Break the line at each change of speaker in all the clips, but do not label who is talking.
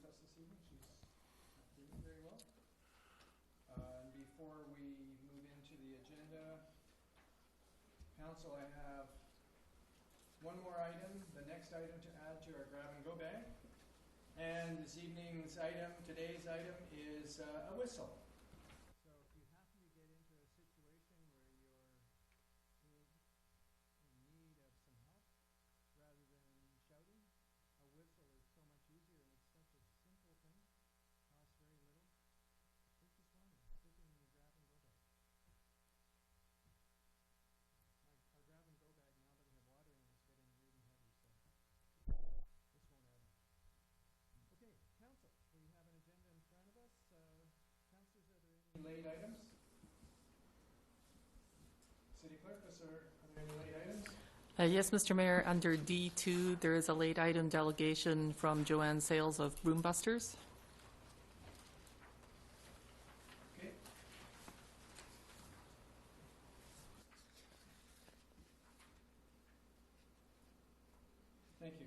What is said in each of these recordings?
us this evening. She's doing very well. And before we move into the agenda, Council, I have one more item, the next item to add to our grab and go bag. And this evening's item, today's item, is a whistle. So if you happen to get into a situation where you're in need of some help, rather than shouting, a whistle is so much easier, and it's such a simple thing, costs very little. Take this one and stick it in your grab and go bag. Our grab and go bag, now that we have water in it, is getting really heavy, so this won't add much. Okay, Council, we have an agenda in front of us. Councilors, are there any late items? City Clerk, are there any late items?
Yes, Mr. Mayor, under D2, there is a late item delegation from Joanne Sales of Broombusters.
Okay. Thank you.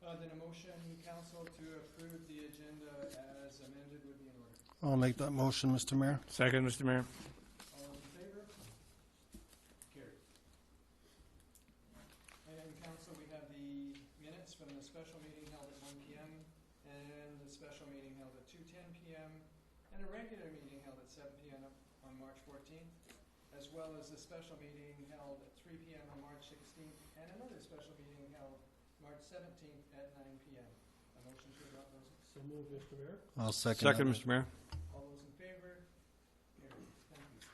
Then a motion, Council, to approve the agenda as amended would be in order.
I'll make that motion, Mr. Mayor.
Second, Mr. Mayor.
All in favor? Carried. And Council, we have the minutes from the special meeting held at 1 p.m. and the special meeting held at 2:10 p.m. and a regular meeting held at 7 p.m. on March 14th, as well as a special meeting held at 3 p.m. on March 16th and another special meeting held March 17th at 9 p.m. A motion to adopt those.
So moved, Mr. Mayor.
I'll second
Second,
that.
Mr. Mayor.
All those in favor? Carried. Thank you.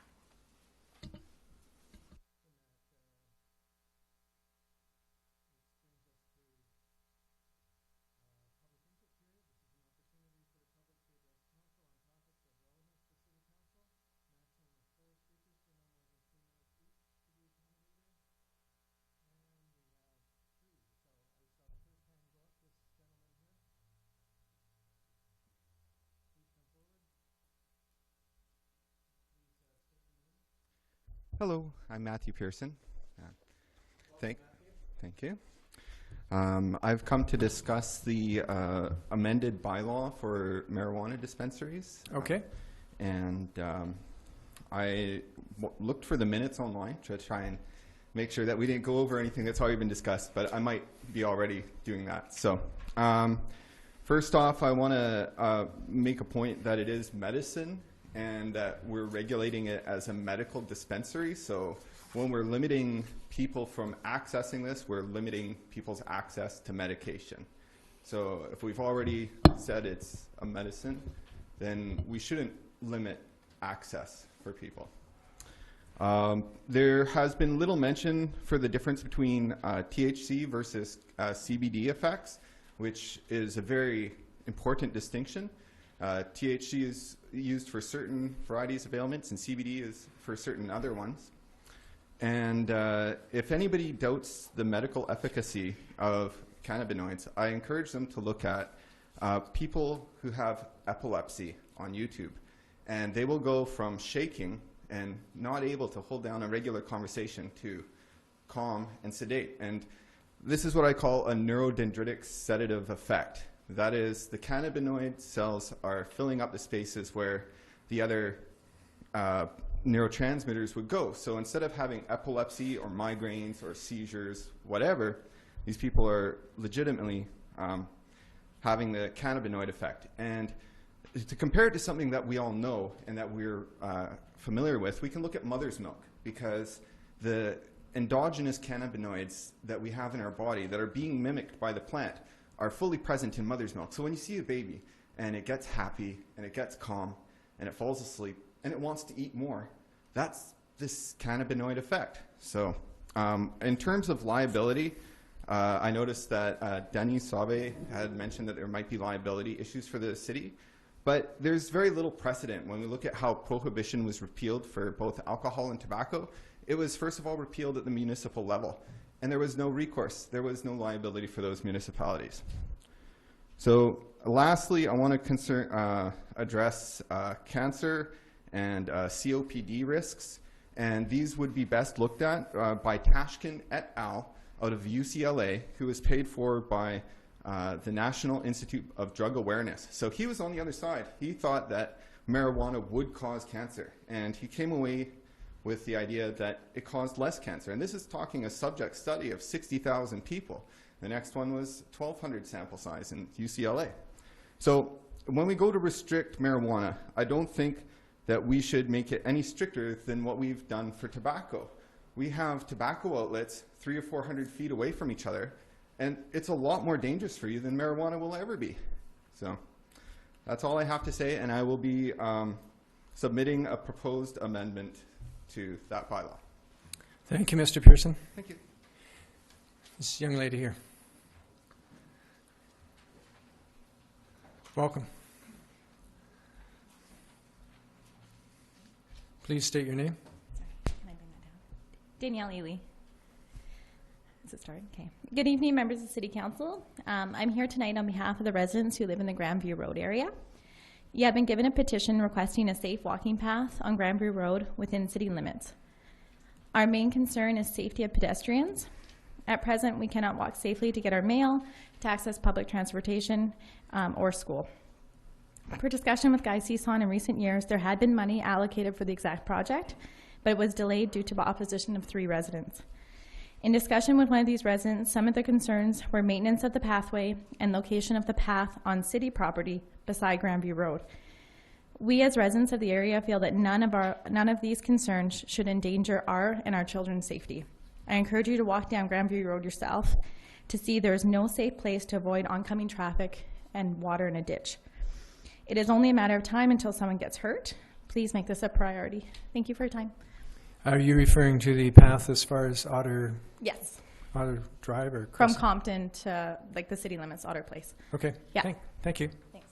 Hello, I'm Matthew Pearson. Thank you. I've come to discuss the amended bylaw for marijuana dispensaries.
Okay.
And I looked for the minutes online to try and make sure that we didn't go over anything that's already been discussed, but I might be already doing that. So first off, I want to make a point that it is medicine and that we're regulating it as a medical dispensary. So when we're limiting people from accessing this, we're limiting people's access to medication. So if we've already said it's a medicine, then we shouldn't limit access for people. There has been little mention for the difference between THC versus CBD effects, which is a very important distinction. THC is used for certain varieties of ailments, and CBD is for certain other ones. And if anybody doubts the medical efficacy of cannabinoids, I encourage them to look at people who have epilepsy on YouTube. And they will go from shaking and not able to hold down a regular conversation to calm and sedate. And this is what I call a neurodendritic sedative effect. That is, the cannabinoid cells are filling up the spaces where the other neurotransmitters would go. So instead of having epilepsy or migraines or seizures, whatever, these people are legitimately having the cannabinoid effect. And to compare it to something that we all know and that we're familiar with, we can look at mother's milk, because the endogenous cannabinoids that we have in our body that are being mimicked by the plant are fully present in mother's milk. So when you see a baby and it gets happy and it gets calm and it falls asleep and it wants to eat more, that's this cannabinoid effect. So in terms of liability, I noticed that Denis Sauvé had mentioned that there might be liability issues for the city, but there's very little precedent. When we look at how prohibition was repealed for both alcohol and tobacco, it was first of all repealed at the municipal level. And there was no recourse. There was no liability for those municipalities. So lastly, I want to address cancer and COPD risks. And these would be best looked at by Tashkin et al. Out of UCLA, who was paid for by the National Institute of Drug Awareness. So he was on the other side. He thought that marijuana would cause cancer, and he came away with the idea that it caused less cancer. And this is talking a subject study of 60,000 people. The next one was 1,200 sample size in UCLA. So when we go to restrict marijuana, I don't think that we should make it any stricter than what we've done for tobacco. We have tobacco outlets 300 or 400 feet away from each other, and it's a lot more dangerous for you than marijuana will ever be. So that's all I have to say, and I will be submitting a proposed amendment to that bylaw.
Thank you, Mr. Pearson.
Thank you.
This young lady here. Welcome. Please state your name.
Can I bring that down? Danielle Ely. Does it start? Okay. Good evening, members of City Council. I'm here tonight on behalf of the residents who live in the Grandview Road area. You have been given a petition requesting a safe walking path on Grandview Road within city limits. Our main concern is safety of pedestrians. At present, we cannot walk safely to get our mail, to access public transportation, or school. Per discussion with Guy Seeson in recent years, there had been money allocated for the exact project, but it was delayed due to opposition of 3 residents. In discussion with one of these residents, some of the concerns were maintenance of the pathway and location of the path on city property beside Grandview Road. We as residents of the area feel that none of these concerns should endanger our and our children's safety. I encourage you to walk down Grandview Road yourself to see there is no safe place to avoid oncoming traffic and water in a ditch. It is only a matter of time until someone gets hurt. Please make this a priority. Thank you for your time.
Are you referring to the path as far as Otter
Yes,
Drive or
from
Crescent?
Compton to like the city limits, Otter Place.
Okay.
Yeah.
Thank you.
Thanks.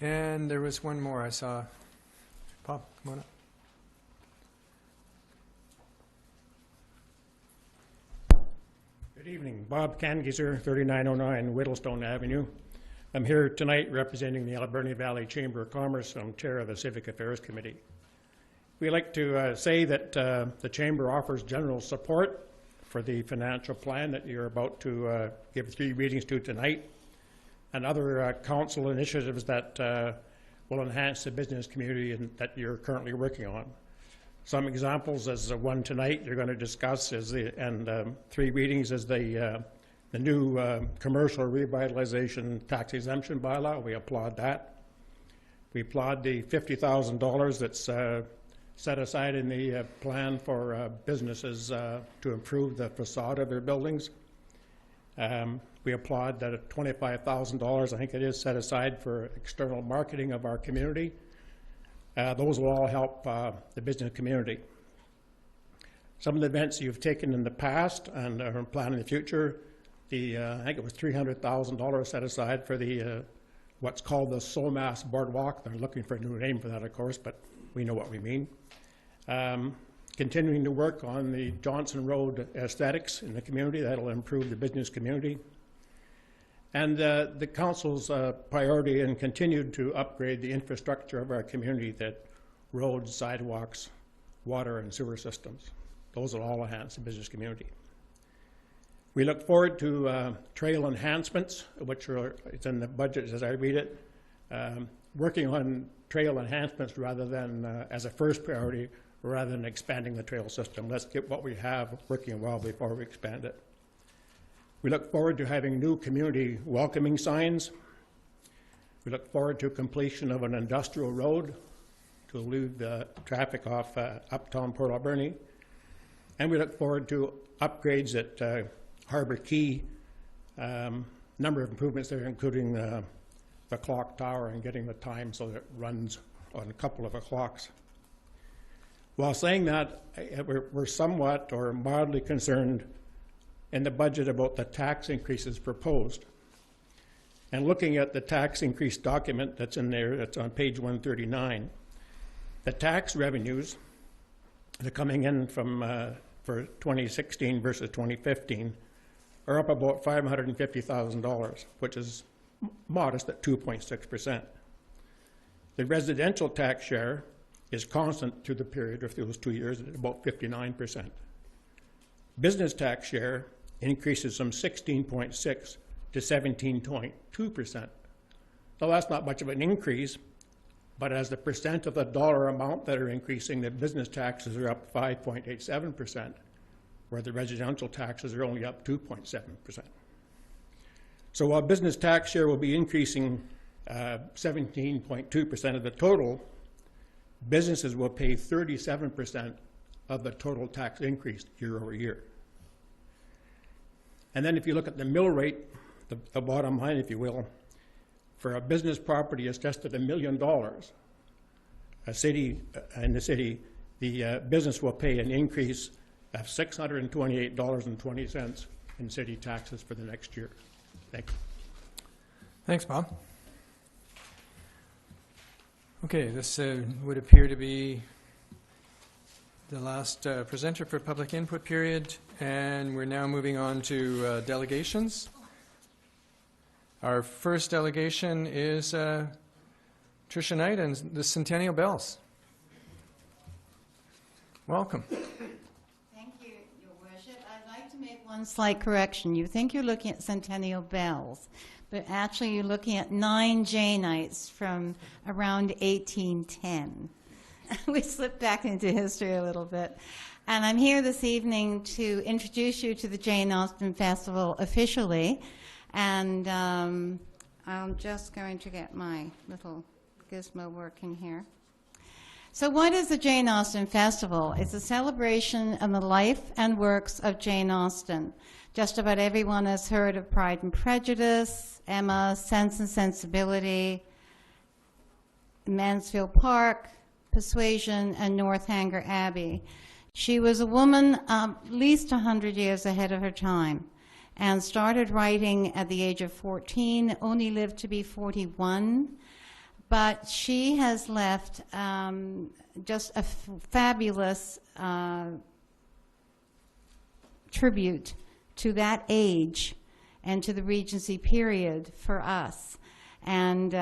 And there was one more I saw. Bob, come on up.
Good evening. Bob Cangizer, 3909 Whittlestone Avenue. I'm here tonight representing the Alberni Valley Chamber of Commerce. I'm chair of the Civic Affairs Committee. We like to say that the Chamber offers general support for the financial plan that you're about to give 3 readings to tonight, and other council initiatives that will enhance the business community and that you're currently working on. Some examples, as one tonight you're going to discuss, is and 3 readings, is the new commercial revitalization tax exemption bylaw. We applaud that. We applaud the $50,000 that's set aside in the plan for businesses to improve the facade of their buildings. We applaud that $25,000, I think it is, set aside for external marketing of our community. Those will all help the business community. Some of the events you've taken in the past and are planning in the future, I think it was $300,000 set aside for the what's called the Somas Boardwalk. They're looking for a new name for that, of course, but we know what we mean. Continuing to work on the Johnson Road aesthetics in the community. That'll improve the business community. And the council's priority and continued to upgrade the infrastructure of our community, that roads, sidewalks, water and sewer systems. Those will all enhance the business community. We look forward to trail enhancements, which it's in the budget as I read it. Working on trail enhancements rather than as a first priority, rather than expanding the trail system. Let's get what we have working well before we expand it. We look forward to having new community welcoming signs. We look forward to completion of an industrial road to elude the traffic off uptown Port Alberni. And we look forward to upgrades at Harbor Key, number of improvements there, including the clock tower and getting the time so that it runs on a couple of clocks. While saying that, we're somewhat or mildly concerned in the budget about the tax increases proposed. And looking at the tax increase document that's in there, that's on page 139, the tax revenues that are coming in from for 2016 versus 2015 are up about $550,000, which is modest at 2.6%. The residential tax share is constant through the period of those 2 years at about 59%. Business tax share increases from 16.6 to 17.2%. Now, that's not much of an increase, but as the percent of the dollar amount that are increasing, the business taxes are up 5.87%, where the residential taxes are only up 2.7%. So while business tax share will be increasing 17.2% of the total, businesses will pay 37% of the total tax increase year over year. And then if you look at the mill rate, the bottom line, if you will, for a business property assessed at $1 million, in the city, the business will pay an increase of $628.20 in city taxes for the next year. Thank you.
Thanks, Bob. Okay, this would appear to be the last presenter for public input period, and we're now moving on to delegations. Our first delegation is Tricia Knight and the Centennial Bells. Welcome.
Thank you, Your Worship. I'd like to make one slight correction. You think you're looking at Centennial Bells, but actually you're looking at 9 Janeites from around 1810. We slipped back into history a little bit. And I'm here this evening to introduce you to the Jane Austen Festival officially. And I'm just going to get my little gizmo working here. So what is the Jane Austen Festival? It's a celebration of the life and works of Jane Austen. Just about everyone has heard of Pride and Prejudice, Emma, Sense and Sensibility, Mansfield Park, Persuasion, and Northanger Abbey. She was a woman at least 100 years ahead of her time and started writing at the age of 14, only lived to be 41. But she has left just a fabulous tribute to that age and to the Regency period for us. And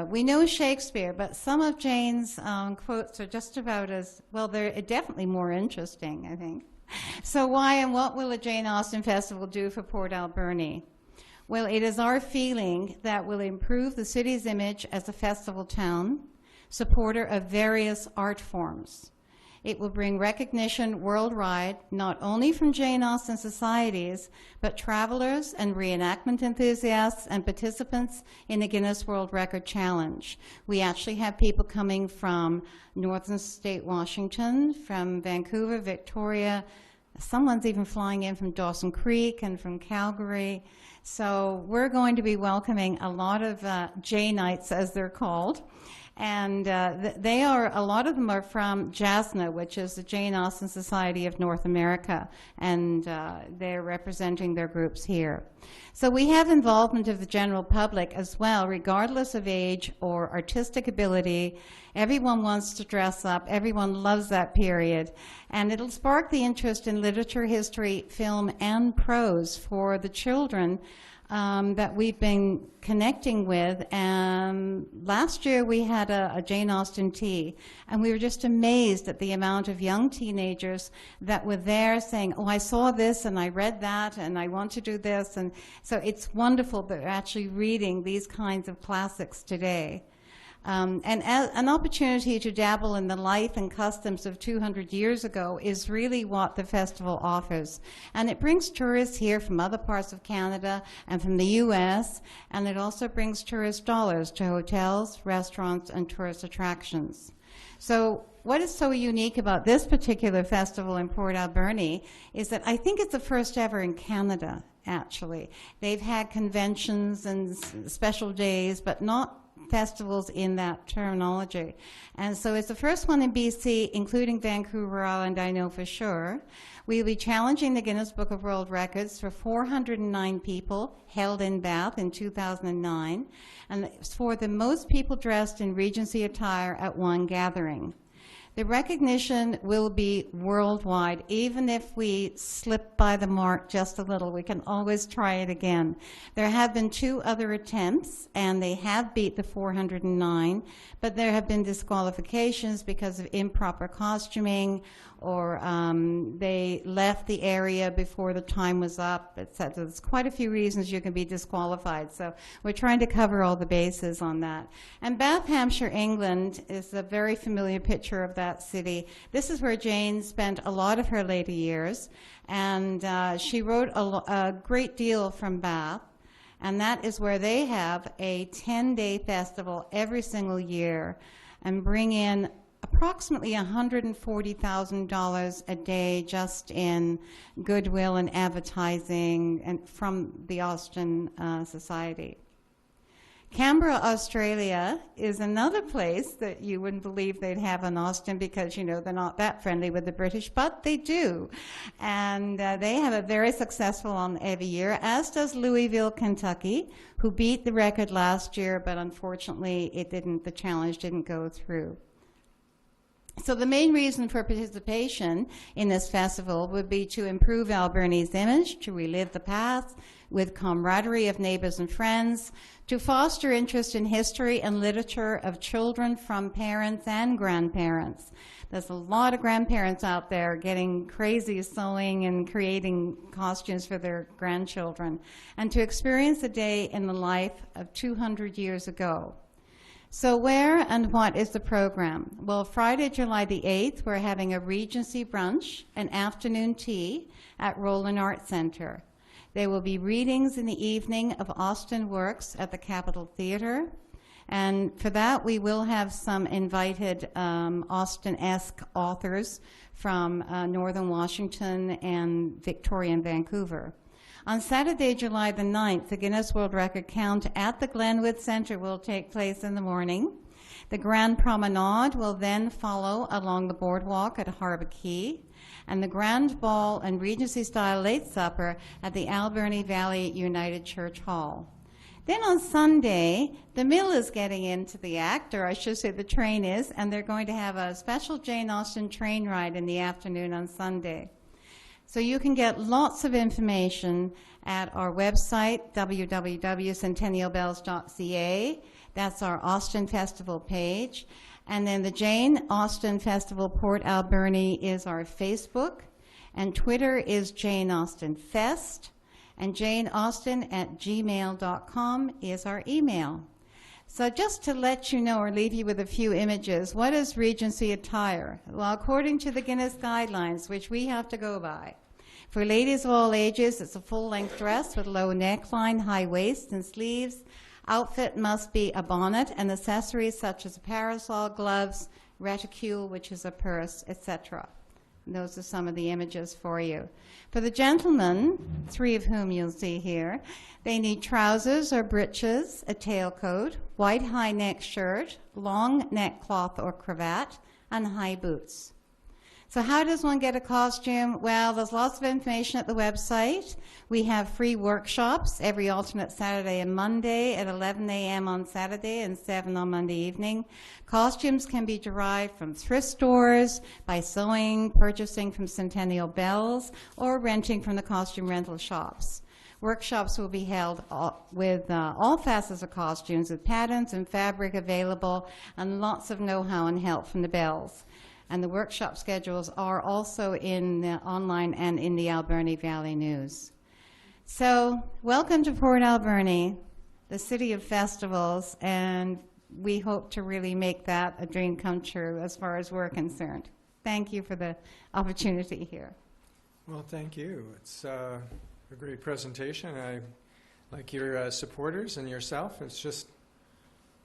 we know Shakespeare, but some of Jane's quotes are just about as, well, they're definitely more interesting, I think. So why and what will the Jane Austen Festival do for Port Alberni? Well, it is our feeling that will improve the city's image as a festival town, supporter of various art forms. It will bring recognition worldwide, not only from Jane Austen societies, but travelers and reenactment enthusiasts and participants in the Guinness World Record Challenge. We actually have people coming from Northern State Washington, from Vancouver, Victoria. Someone's even flying in from Dawson Creek and from Calgary. So we're going to be welcoming a lot of Janeites, as they're called. And a lot of them are from JASNA, which is the Jane Austen Society of North America, and they're representing their groups here. So we have involvement of the general public as well, regardless of age or artistic ability. Everyone wants to dress up. Everyone loves that period. And it'll spark the interest in literature, history, film, and prose for the children that we've been connecting with. And last year we had a Jane Austen tea, and we were just amazed at the amount of young teenagers that were there saying, oh, I saw this and I read that and I want to do this. And so it's wonderful that we're actually reading these kinds of classics today. And an opportunity to dabble in the life and customs of 200 years ago is really what the festival offers. And it brings tourists here from other parts of Canada and from the US, and it also brings tourist dollars to hotels, restaurants, and tourist attractions. So what is so unique about this particular festival in Port Alberni is that I think it's the first ever in Canada, actually. They've had conventions and special days, but not festivals in that terminology. And so it's the first one in BC, including Vancouver Island, I know for sure. We'll be challenging the Guinness Book of World Records for 409 people held in Bath in 2009, and it's for the most people dressed in Regency attire at one gathering. The recognition will be worldwide. Even if we slip by the mark just a little, we can always try it again. There have been 2 other attempts, and they have beat the 409, but there have been disqualifications because of improper costuming, or they left the area before the time was up, etc. There's quite a few reasons you can be disqualified. So we're trying to cover all the bases on that. And Bath, Hampshire, England is a very familiar picture of that city. This is where Jane spent a lot of her later years, and she wrote a great deal from Bath. And that is where they have a 10-day festival every single year and bring in approximately $140,000 a day just in goodwill and advertising and from the Austin Society. Canberra, Australia is another place that you wouldn't believe they'd have in Austin because, you know, they're not that friendly with the British, but they do. And they have a very successful one every year, as does Louisville, Kentucky, who beat the record last year, but unfortunately the challenge didn't go through. So the main reason for participation in this festival would be to improve Alberni's image, to relive the past with camaraderie of neighbors and friends, to foster interest in history and literature of children from parents and grandparents. There's a lot of grandparents out there getting crazy sewing and creating costumes for their grandchildren, and to experience a day in the life of 200 years ago. So where and what is the program? Well, Friday, July the 8th, we're having a Regency brunch and afternoon tea at Roland Art Center. There will be readings in the evening of Austin works at the Capitol Theater. And for that, we will have some invited Austin-esque authors from Northern Washington and Victoria and Vancouver. On Saturday, July the 9th, the Guinness World Record count at the Glenwood Center will take place in the morning. The Grand Promenade will then follow along the boardwalk at Harbor Key, and the Grand Ball and Regency-style late supper at the Alberni Valley United Church Hall. Then on Sunday, the mill is getting into the act, or I should say the train is, and they're going to have a special Jane Austen train ride in the afternoon on Sunday. So you can get lots of information at our website, www.centennialbells.ca. That's our Austin Festival page. And then the Jane Austen Festival Port Alberni is our Facebook. And Twitter is Jane Austen Fest. And janeausten@gmail.com is our email. So just to let you know or leave you with a few images, what is Regency attire? Well, according to the Guinness guidelines, which we have to go by, for ladies of all ages, it's a full-length dress with low neckline, high waist, and sleeves. Outfit must be a bonnet and accessories such as a parasol, gloves, reticule, which is a purse, etc. Those are some of the images for you. For the gentlemen, 3 of whom you'll see here, they need trousers or breeches, a tailcoat, white high neck shirt, long neck cloth or cravat, and high boots. So how does one get a costume? Well, there's lots of information at the website. We have free workshops every alternate Saturday and Monday at 11 a.m. on Saturday and 7 on Monday evening. Costumes can be derived from thrift stores, by sewing, purchasing from Centennial Bells, or renting from the costume rental shops. Workshops will be held with all facets of costumes, with patterns and fabric available, and lots of know-how and help from the Bells. And the workshop schedules are also in the online and in the Alberni Valley News. So welcome to Port Alberni, the city of festivals, and we hope to really make that a dream come true as far as we're concerned. Thank you for the opportunity here.
Well, thank you. It's a great presentation. I like your supporters and yourself. It's just,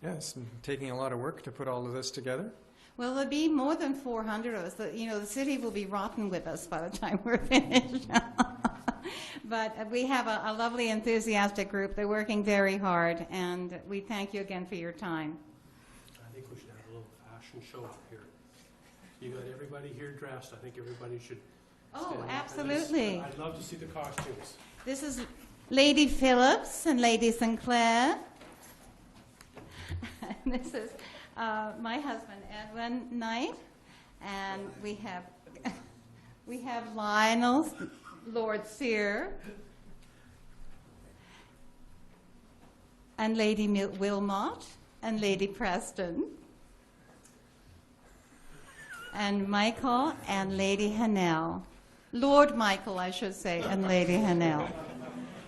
yeah, it's taking a lot of work to put all of this together.
Well, there'll be more than 400 of us. You know, the city will be rotten with us by the time we're finished. But we have a lovely, enthusiastic group. They're working very hard, and we thank you again for your time.
I think we should have a little fashion show up here. You got everybody here dressed. I think everybody should stand up.
Absolutely.
I'd love to see the costumes.
This is Lady Phillips and Lady Sinclair. This is my husband, Edwin Knight, And we have we have Lionel, Lord Sear, and Lady Wilmot, and Lady Preston, and Michael, and Lady Hanel. Lord Michael, I should say, and Lady Hanel,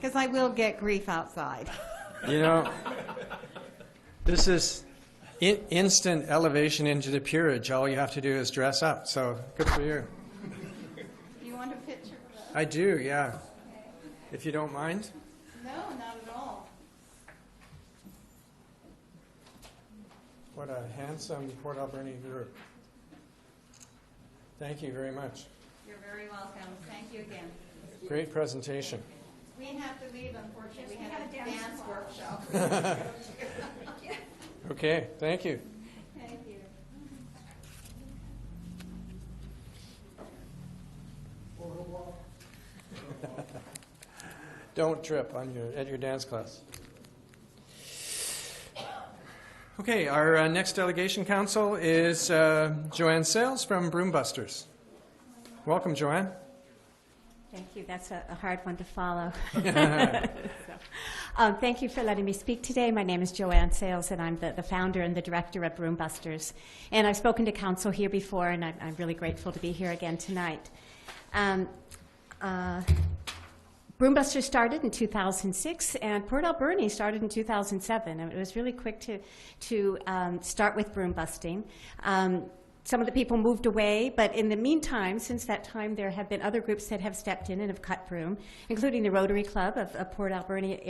because I will get grief outside.
You know, this is instant elevation into the peerage. All you have to do is dress up, so good for you.
You want a picture of us?
I do, yeah. If you don't mind.
No, not at all.
What a handsome Port Alberni group. Thank you very much.
You're very welcome. Thank you again.
Great presentation.
We have to leave, unfortunately. We have a dance workshop.
Okay, thank you.
Thank you.
Don't trip on at your dance class. Okay, our next delegation council is Joanne Sales from Broombusters. Welcome, Joanne.
Thank you. That's a hard one to follow. Thank you for letting me speak today. My name is Joanne Sales, and I'm the founder and the director of Broombusters. And I've spoken to council here before, and I'm really grateful to be here again tonight. Broombusters started in 2006, and Port Alberni started in 2007. And it was really quick to start with broom busting. Some of the people moved away, but in the meantime, since that time, there have been other groups that have stepped in and have cut broom, including the Rotary Club of Port Alberni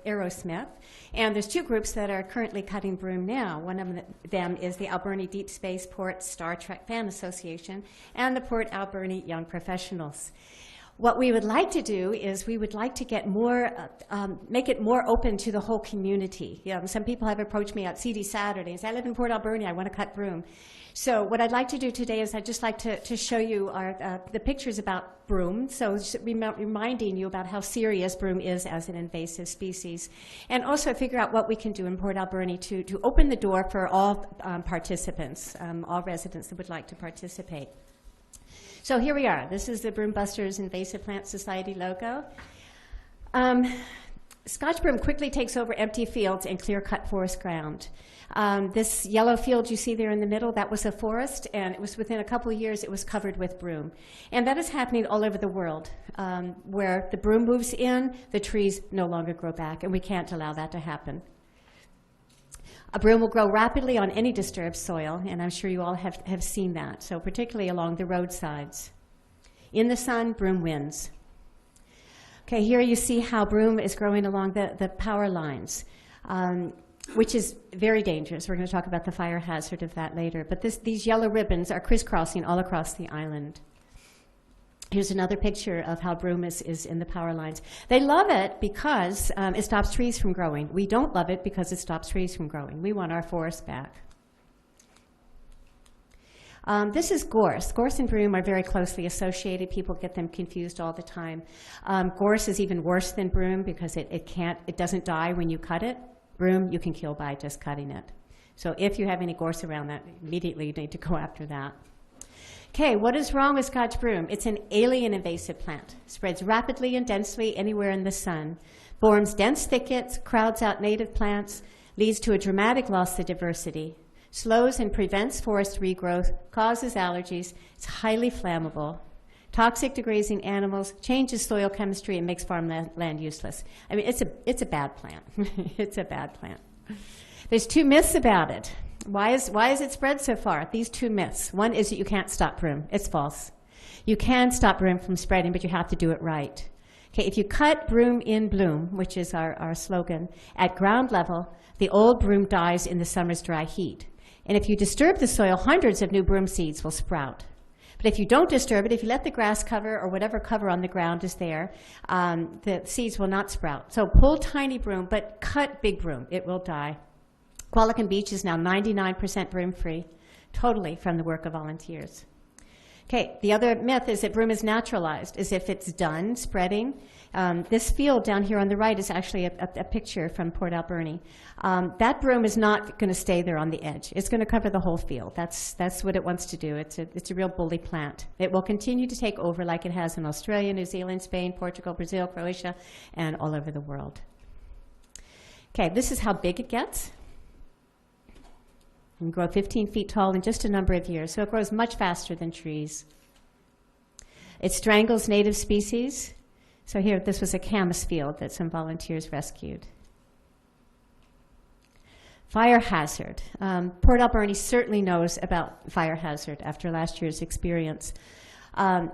Aerosmith. And there's two groups that are currently cutting broom now. One of them is the Alberni Deep Space Port Star Trek Fan Association and the Port Alberni Young Professionals. What we would like to do is we would like to get more, make it more open to the whole community. You know, some people have approached me at CD Saturday and say, I live in Port Alberni, I want to cut broom. So what I'd like to do today is I'd just like to show you the pictures about broom, so just reminding you about how serious broom is as an invasive species, and also figure out what we can do in Port Alberni to open the door for all participants, all residents that would like to participate. So here we are. This is the Broombusters Invasive Plant Society logo. Scotch broom quickly takes over empty fields and clear-cut forest ground. This yellow field you see there in the middle, that was a forest, and it was within a couple of years it was covered with broom. And that is happening all over the world. Where the broom moves in, the trees no longer grow back, and we can't allow that to happen. A broom will grow rapidly on any disturbed soil, and I'm sure you all have seen that, so particularly along the roadsides. In the sun, broom wins. Okay, here you see how broom is growing along the power lines, which is very dangerous. We're going to talk about the fire hazard of that later. But these yellow ribbons are crisscrossing all across the island. Here's another picture of how broom is in the power lines. They love it because it stops trees from growing. We don't love it because it stops trees from growing. We want our forests back. This is gorse. Gorse and broom are very closely associated. People get them confused all the time. Gorse is even worse than broom because it doesn't die when you cut it. Broom you can kill by just cutting it. So if you have any gorse around that, immediately you need to go after that. Okay, what is wrong with Scotch broom? It's an alien invasive plant. Spreads rapidly and densely anywhere in the sun. Forms dense thickets, crowds out native plants, leads to a dramatic loss of diversity. Slows and prevents forest regrowth, causes allergies, it's highly flammable. Toxic to grazing animals, changes soil chemistry, and makes farmland useless. I mean, it's a bad plant. It's a bad plant. There's two myths about it. Why is it spread so far? These two myths. One is that you can't stop broom. It's false. You can stop broom from spreading, but you have to do it right. Okay, if you cut broom in bloom, which is our slogan, at ground level, the old broom dies in the summer's dry heat. And if you disturb the soil, hundreds of new broom seeds will sprout. But if you don't disturb it, if you let the grass cover or whatever cover on the ground is there, the seeds will not sprout. So pull tiny broom, but cut big broom. It will die. Qualicum Beach is now 99% broom-free, totally from the work of volunteers. Okay, the other myth is that broom is naturalized, as if it's done spreading. This field down here on the right is actually a picture from Port Alberni. That broom is not going to stay there on the edge. It's going to cover the whole field. That's what it wants to do. It's a real bully plant. It will continue to take over like it has in Australia, New Zealand, Spain, Portugal, Brazil, Croatia, and all over the world. Okay, this is how big it gets. It can grow 15 feet tall in just a number of years, so it grows much faster than trees. It strangles native species. So here, this was a camas field that some volunteers rescued. Fire hazard. Port Alberni certainly knows about fire hazard after last year's experience.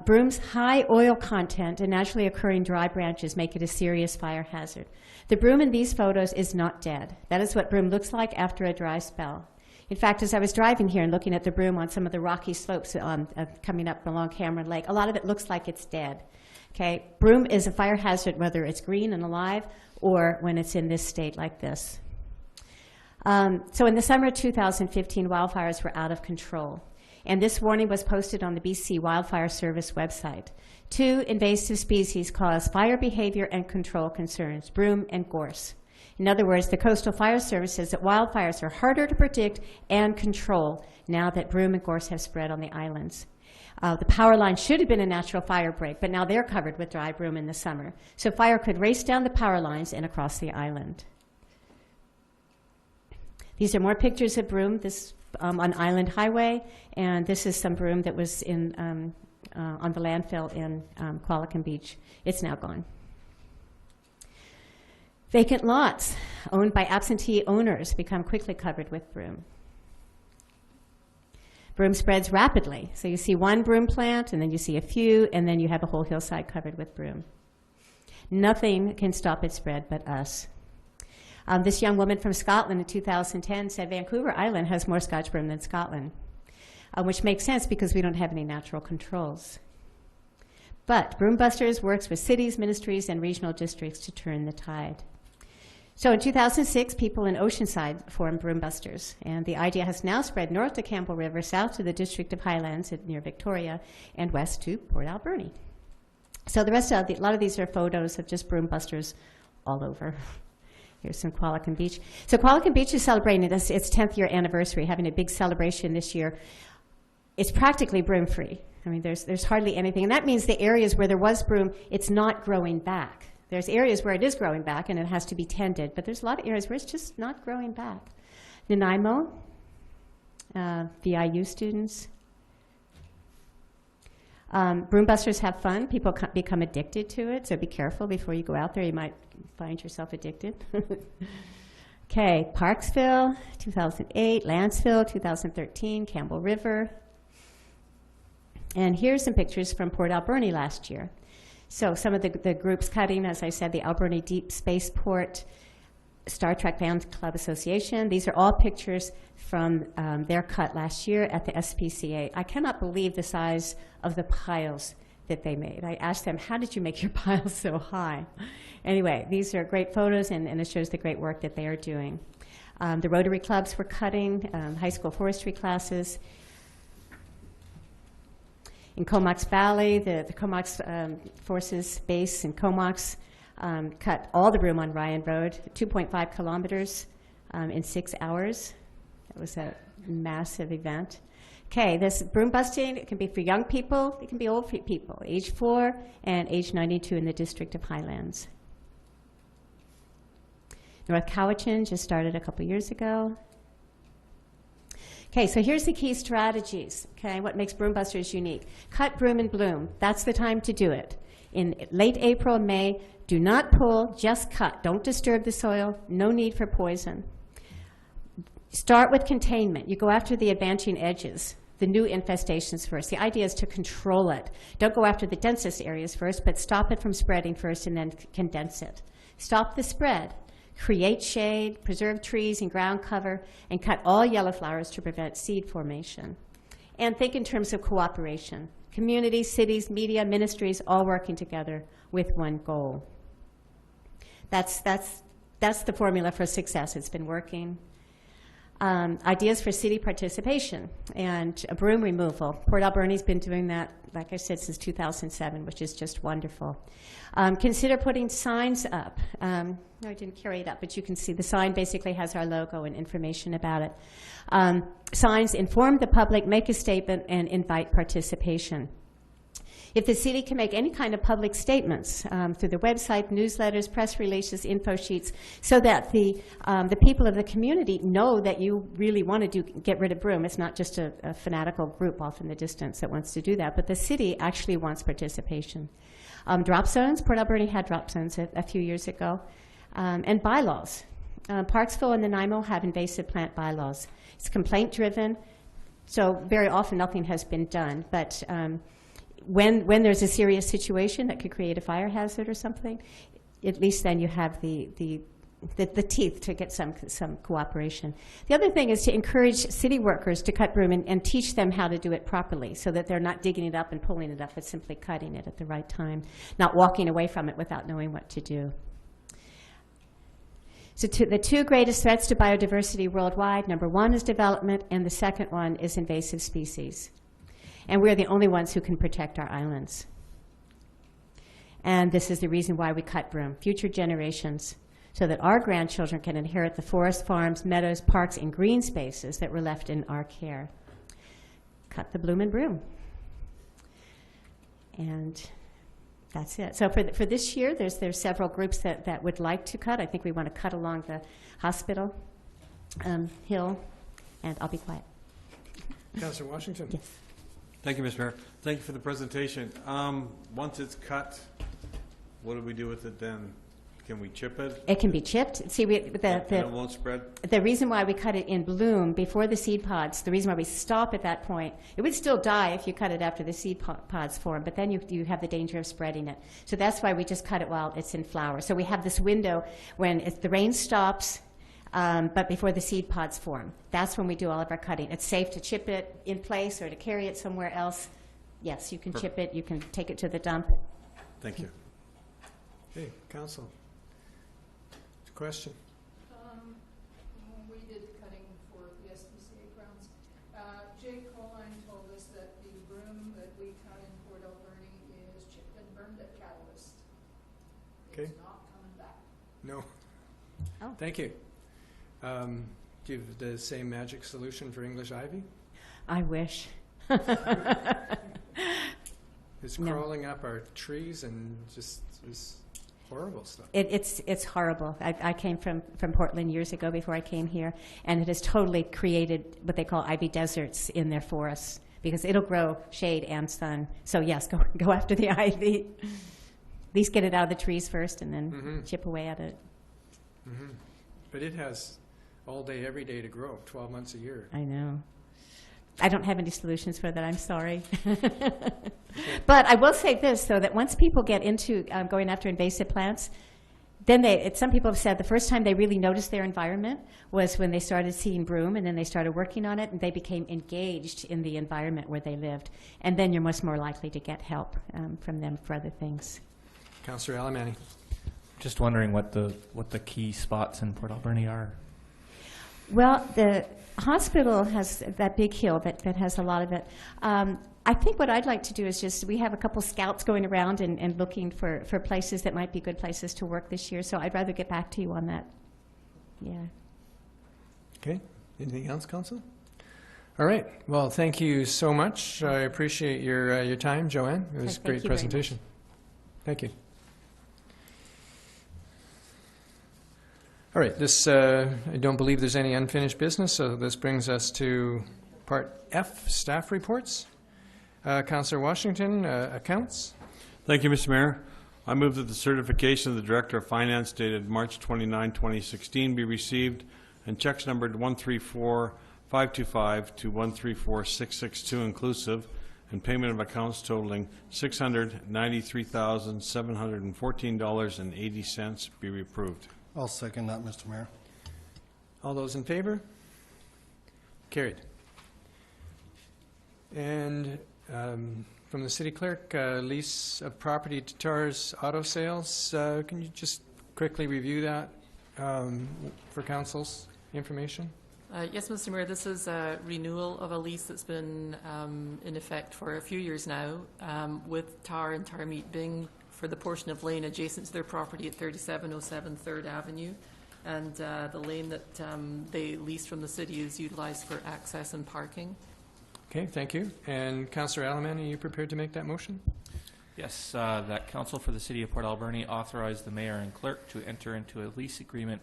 Broom's high oil content and naturally occurring dry branches make it a serious fire hazard. The broom in these photos is not dead. That is what broom looks like after a dry spell. In fact, as I was driving here and looking at the broom on some of the rocky slopes coming up along Cameron Lake, a lot of it looks like it's dead. Okay, broom is a fire hazard whether it's green and alive or when it's in this state like this. So in the summer of 2015, wildfires were out of control. And this warning was posted on the BC Wildfire Service website. 2 invasive species cause fire behavior and control concerns, broom and gorse. In other words, the Coastal Fire Service says that wildfires are harder to predict and control now that broom and gorse have spread on the islands. The power line should have been a natural fire break, but now they're covered with dry broom in the summer. So fire could race down the power lines and across the island. These are more pictures of broom this, on Island Highway, and this is some broom that was in, on the landfill in Qualicum Beach. It's now gone. Vacant lots owned by absentee owners become quickly covered with broom. Broom spreads rapidly. So you see one broom plant, and then you see a few, and then you have a whole hillside covered with broom. Nothing can stop its spread but us. This young woman from Scotland in 2010 said Vancouver Island has more Scotch broom than Scotland, which makes sense because we don't have any natural controls. But Broom Busters works with cities, ministries, and regional districts to turn the tide. So in 2006, people in Oceanside formed Broom Busters, and the idea has now spread north to Campbell River, south to the District of Highlands near Victoria, and west to Port Alberni. So the rest of a lot of these are photos of just Broom Busters all over. Here's some Qualicum Beach. So Qualicum Beach is celebrating its 10th year anniversary, having a big celebration this year. It's practically broom-free. I mean, there's hardly anything, and that means the areas where there was broom, it's not growing back. There's areas where it is growing back and it has to be tended, but there's a lot of areas where it's just not growing back. Nanaimo, VIU students. Broom Busters have fun. People become addicted to it, so be careful before you go out there. You might find yourself addicted. Okay, Parksville, 2008, Lanceville, 2013, Campbell River. And here's some pictures from Port Alberni last year. So some of the groups cutting, as I said, the Alberni Deep Spaceport Star Trek Fans Club Association. These are all pictures from their cut last year at the SPCA. I cannot believe the size of the piles that they made. I asked them, how did you make your piles so high? Anyway, these are great photos, and it shows the great work that they are doing. The Rotary clubs were cutting, high school forestry classes. In Comox Valley, the Comox Forces base in Comox cut all the broom on Ryan Road, 2.5 kilometers in 6 hours. It was a massive event. Okay, this broom busting, it can be for young people, it can be old people, age 4 and age 92 in the District of Highlands. North Cowichan just started a couple years ago. Okay, so here's the key strategies, okay, what makes Broom Busters unique. Cut broom and bloom, that's the time to do it. In late April, May, do not pull, just cut. Don't disturb the soil, no need for poison. Start with containment. You go after the advancing edges, the new infestations first. The idea is to control it. Don't go after the densest areas first, but stop it from spreading first and then condense it. Stop the spread. Create shade, preserve trees and ground cover, and cut all yellow flowers to prevent seed formation. And think in terms of cooperation. Communities, cities, media, ministries, all working together with one goal. That's the formula for success. It's been working. ideas for city participation and broom removal. Port Alberni's been doing that, like I said, since 2007, which is just wonderful. Consider putting signs up. No, I didn't carry it up, but you can see the sign basically has our logo and information about it. Signs inform the public, make a statement, and invite participation. If the city can make any kind of public statements through the website, newsletters, press releases, info sheets, so that the people of the community know that you really want to get rid of broom. It's not just a fanatical group off in the distance that wants to do that, but the city actually wants participation. Drop zones, Port Alberni had drop zones a few years ago, and bylaws. Parksville and Nanaimo have invasive plant bylaws. It's complaint-driven, so very often nothing has been done, but when there's a serious situation that could create a fire hazard or something, at least then you have the teeth to get some cooperation. The other thing is to encourage city workers to cut broom and teach them how to do it properly so that they're not digging it up and pulling it up, but simply cutting it at the right time, not walking away from it without knowing what to do. So the two greatest threats to biodiversity worldwide, number one is development, and the second one is invasive species. And we're the only ones who can protect our islands. And this is the reason why we cut broom, future generations, so that our grandchildren can inherit the forests, farms, meadows, parks, and green spaces that were left in our care. Cut the bloomin' broom. And that's it. So for this year, there's several groups that would like to cut. I think we want to cut along the hospital hill, and I'll be quiet.
Councillor Washington.
Yes.
Thank you, Mr. Mayor. Thank you for the presentation. Once it's cut, what do we do with it then? Can we chip it?
It can be chipped. See,
And it won't spread?
the reason why we cut it in bloom before the seed pods, the reason why we stop at that point, it would still die if you cut it after the seed pods form, but then you have the danger of spreading it. So that's why we just cut it while it's in flower. So we have this window when the rain stops, but before the seed pods form. That's when we do all of our cutting. It's safe to chip it in place or to carry it somewhere else. Yes, you can chip it. You can take it to the dump.
Thank you.
Hey, Council. Question?
We did cutting for the SPCA grounds. Jake Colline told us that the broom that we cut in Port Alberni is chipped and burned at Catalyst.
Okay.
It's not coming back.
No.
Oh.
Thank you. Do you have the same magic solution for English ivy?
I wish.
It's
No.
crawling up our trees and just is horrible stuff.
It's horrible. I came from Portland years ago before I came here, and it has totally created what they call ivy deserts in their forests because it'll grow shade and sun. So yes, go after the ivy. At least get it out of the trees first and then chip away at it.
Mm-hmm. But it has all day, every day to grow, 12 months a year.
I know. I don't have any solutions for that. I'm sorry. But I will say this, though, that once people get into going after invasive plants, then some people have said the first time they really noticed their environment was when they started seeing broom, and then they started working on it, and they became engaged in the environment where they lived. And then you're much more likely to get help from them for other things.
Councillor Alemany.
Just wondering what the key spots in Port Alberni are.
Well, the hospital has that big hill that has a lot of it. I think what I'd like to do is we have a couple scouts going around and looking for places that might be good places to work this year, so I'd rather get back to you on that. Yeah.
Okay. Anything else, Council? All right. Well, thank you so much. I appreciate your time, Joanne. It was a great presentation. Thank you. All right, I don't believe there's any unfinished business, so this brings us to Part F, staff reports. Councillor Washington, accounts.
Thank you, Mr. Mayor. I move that the certification of the Director of Finance dated March 29, 2016 be received and checks numbered 134,525 to 134,662 inclusive and payment of accounts totaling $693,714.80 be approved.
I'll second that, Mr. Mayor.
All those in favor? Carried. And from the City Clerk, lease of property to Tars Auto Sales. Can you just quickly review that for Council's information?
Yes, Mr. Mayor, this is a renewal of a lease that's been in effect for a few years now with Tar and Tarmeet Bing for the portion of lane adjacent to their property at 3707 3rd Avenue. And the lane that they lease from the city is utilised for access and parking.
Okay, thank you. And Councillor Alaman, are you prepared to make that motion?
Yes, that council for the city of Port Alberni authorize the mayor and clerk to enter into a lease agreement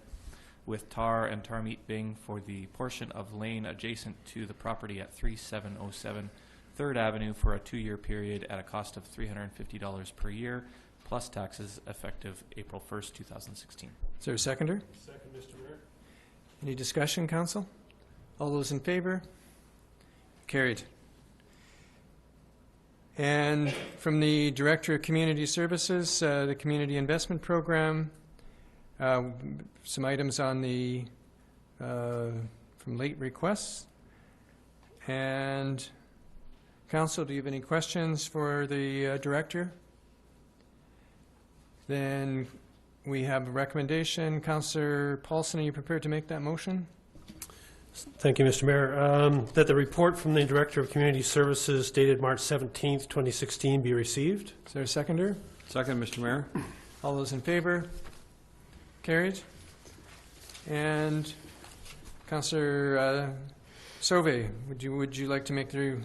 with Tar and Tarmeet Bing for the portion of lane adjacent to the property at 3707 3rd Avenue for a 2-year period at a cost of $350 per year, plus taxes effective April 1st, 2016.
Is there a seconder?
Second, Mr. Mayor.
Any discussion, council? All those in favor? Carried. And from the Director of Community Services, the Community Investment Program, some items on the from late requests. And council, do you have any questions for the director? Then we have a recommendation. Councillor Paulson, are you prepared to make that motion?
Thank you, Mr. Mayor. That the report from the Director of Community Services dated March 17th, 2016 be received.
Is there a seconder?
Second, Mr. Mayor.
All those in favor? Carried. And Councillor Sauvé, would you like to make the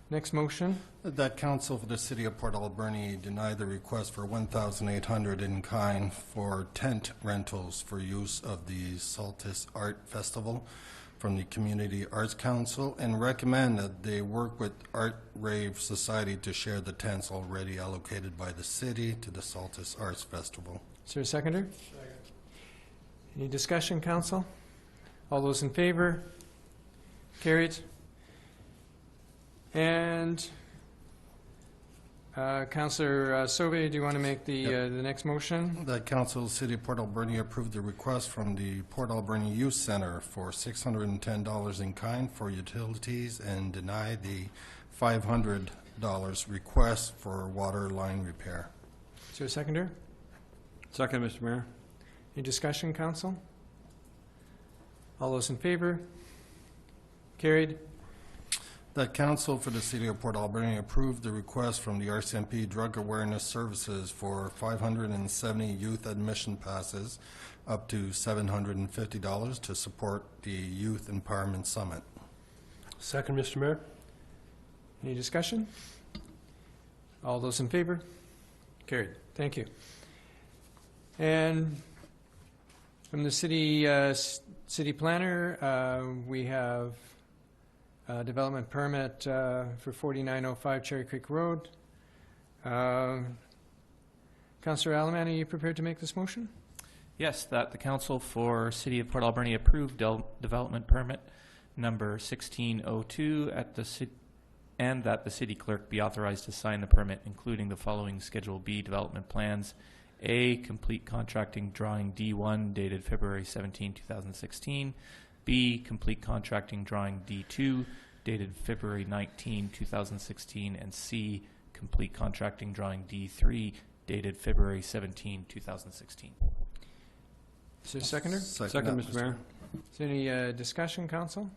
next motion?
That council for the city of Port Alberni deny the request for $1,800 in kind for tent rentals for use of the Saltis Art Festival from the Community Arts Council and recommend that they work with Art Rave Society to share the tents already allocated by the city to the Saltis Arts Festival.
Is there a seconder? Second. Any discussion, council? All those in favor? Carried. And Councillor Sauvé, do you want to make the the next motion?
That council of the city of Port Alberni approved the request from the Port Alberni Youth Center for $610 in kind for utilities and deny the $500 request for water line repair.
Is there a seconder?
Second, Mr. Mayor.
Any discussion, council? All those in favor? Carried.
That council for the city of Port Alberni approved the request from the RCMP Drug Awareness Services for 570 youth admission passes up to $750 to support the Youth Empowerment Summit.
Second, Mr. Mayor.
Any discussion? All those in favor? Carried. Thank you. And from the city planner, we have development permit for 4905 Cherry Creek Road. Councillor Alaman, are you prepared to make this motion?
Yes, that the council for City of Port Alberni approved development permit number 1602 at the and that the city clerk be authorized to sign the permit, including the following Schedule B development plans. A, complete contracting drawing D1 dated February 17, 2016. B, complete contracting drawing D2 dated February 19, 2016. And C, complete contracting drawing D3 dated February 17, 2016.
Is there a seconder?
Second, Mr. Mayor.
Is there any discussion, council?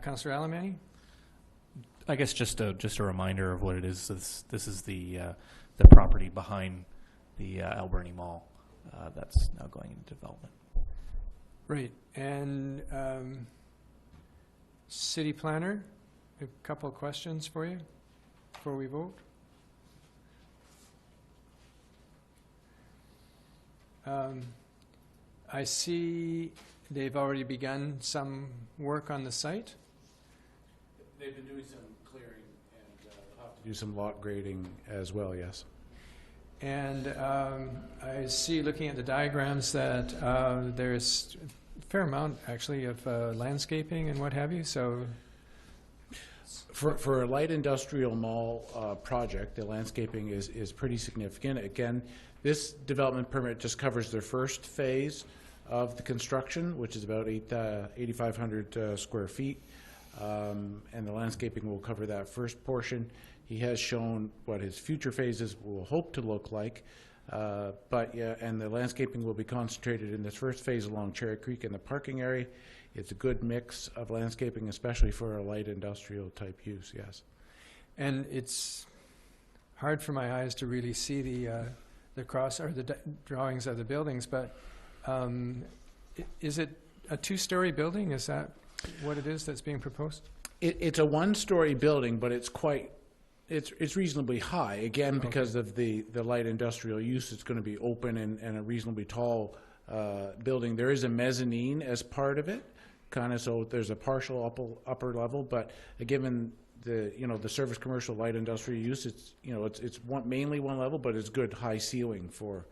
Councillor Alamani?
I guess just a reminder of what it is. This is the property behind the Alberni Mall that's now going into development.
Right. And city planner, a couple of questions for you before we vote. I see they've already begun some work on the site.
They've been doing some clearing, and they'll have to do some lot grading as well, yes.
And I see, looking at the diagrams, that there's a fair amount, actually, of landscaping and what have you, so...
For a light industrial mall project, the landscaping is pretty significant. Again, this development permit just covers their first phase of the construction, which is about 8,500 square feet. And the landscaping will cover that first portion. He has shown what his future phases will hope to look like. But yeah, and the landscaping will be concentrated in this first phase along Cherry Creek in the parking area. It's a good mix of landscaping, especially for a light industrial type use, yes.
And it's hard for my eyes to really see the cross or the drawings of the buildings, but is it a two-story building? Is that what it is that's being proposed?
It's a one-story building, but it's reasonably high, again, because of the light industrial use. It's going to be open and a reasonably tall building. There is a mezzanine as part of it, kind of, so there's a partial upper level, but given the service commercial light industrial use, it's mainly one level, but it's good high ceiling for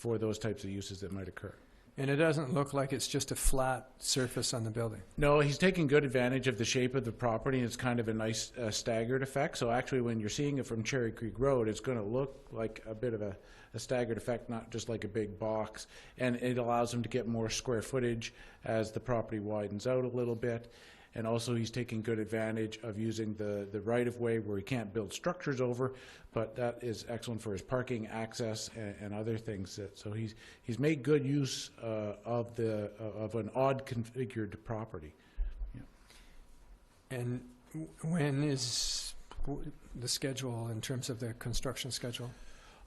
those types of uses that might occur.
And it doesn't look like it's just a flat surface on the building.
No, he's taking good advantage of the shape of the property, and it's kind of a nice staggered effect. So actually, when you're seeing it from Cherry Creek Road, it's going to look like a bit of a staggered effect, not just like a big box. And it allows him to get more square footage as the property widens out a little bit. And also, he's taking good advantage of using the right-of-way where he can't build structures over, but that is excellent for his parking access and other things. So he's made good use of an odd configured property. Yeah.
And when is the schedule in terms of the construction schedule?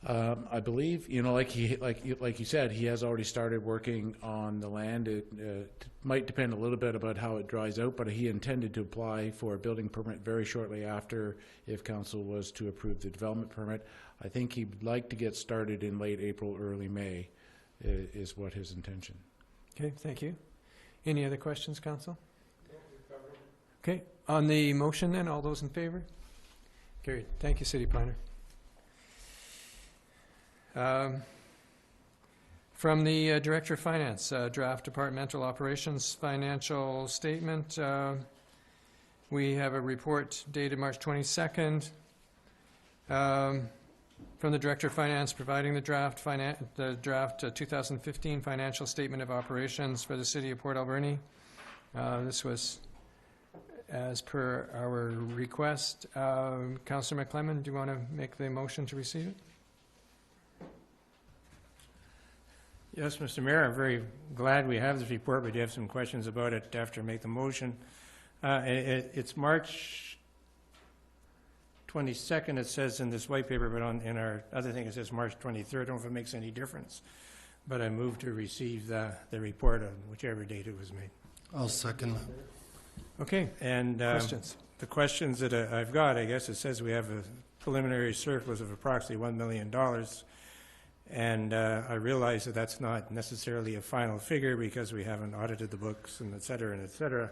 I believe, like you said, he has already started working on the land. It might depend a little bit about how it dries out, but he intended to apply for a building permit very shortly after, if council was to approve the development permit. I think he'd like to get started in late April, early May, is what his intention.
Okay, thank you. Any other questions, council? Okay, on the motion then, all those in favor? Carried. Thank you, City Planner. From the Director of Finance, draft departmental operations financial statement. We have a report dated March 22nd from the Director of Finance providing the draft 2015 financial statement of operations for the City of Port Alberni. This was as per our request. Councillor McClellan, do you want to make the motion to receive it?
Yes, Mr. Mayor, I'm very glad we have this report. We do have some questions about it after I make the motion. It's March 22nd, it says in this white paper, but in our other thing it says March 23rd. I don't know if it makes any difference, but I move to receive the report on whichever date it was made.
I'll second that.
Okay,
and
questions?
The questions that I've got, I guess it says we have a preliminary surplus of approximately $1 million. And I realize that that's not necessarily a final figure because we haven't audited the books and et cetera and et cetera.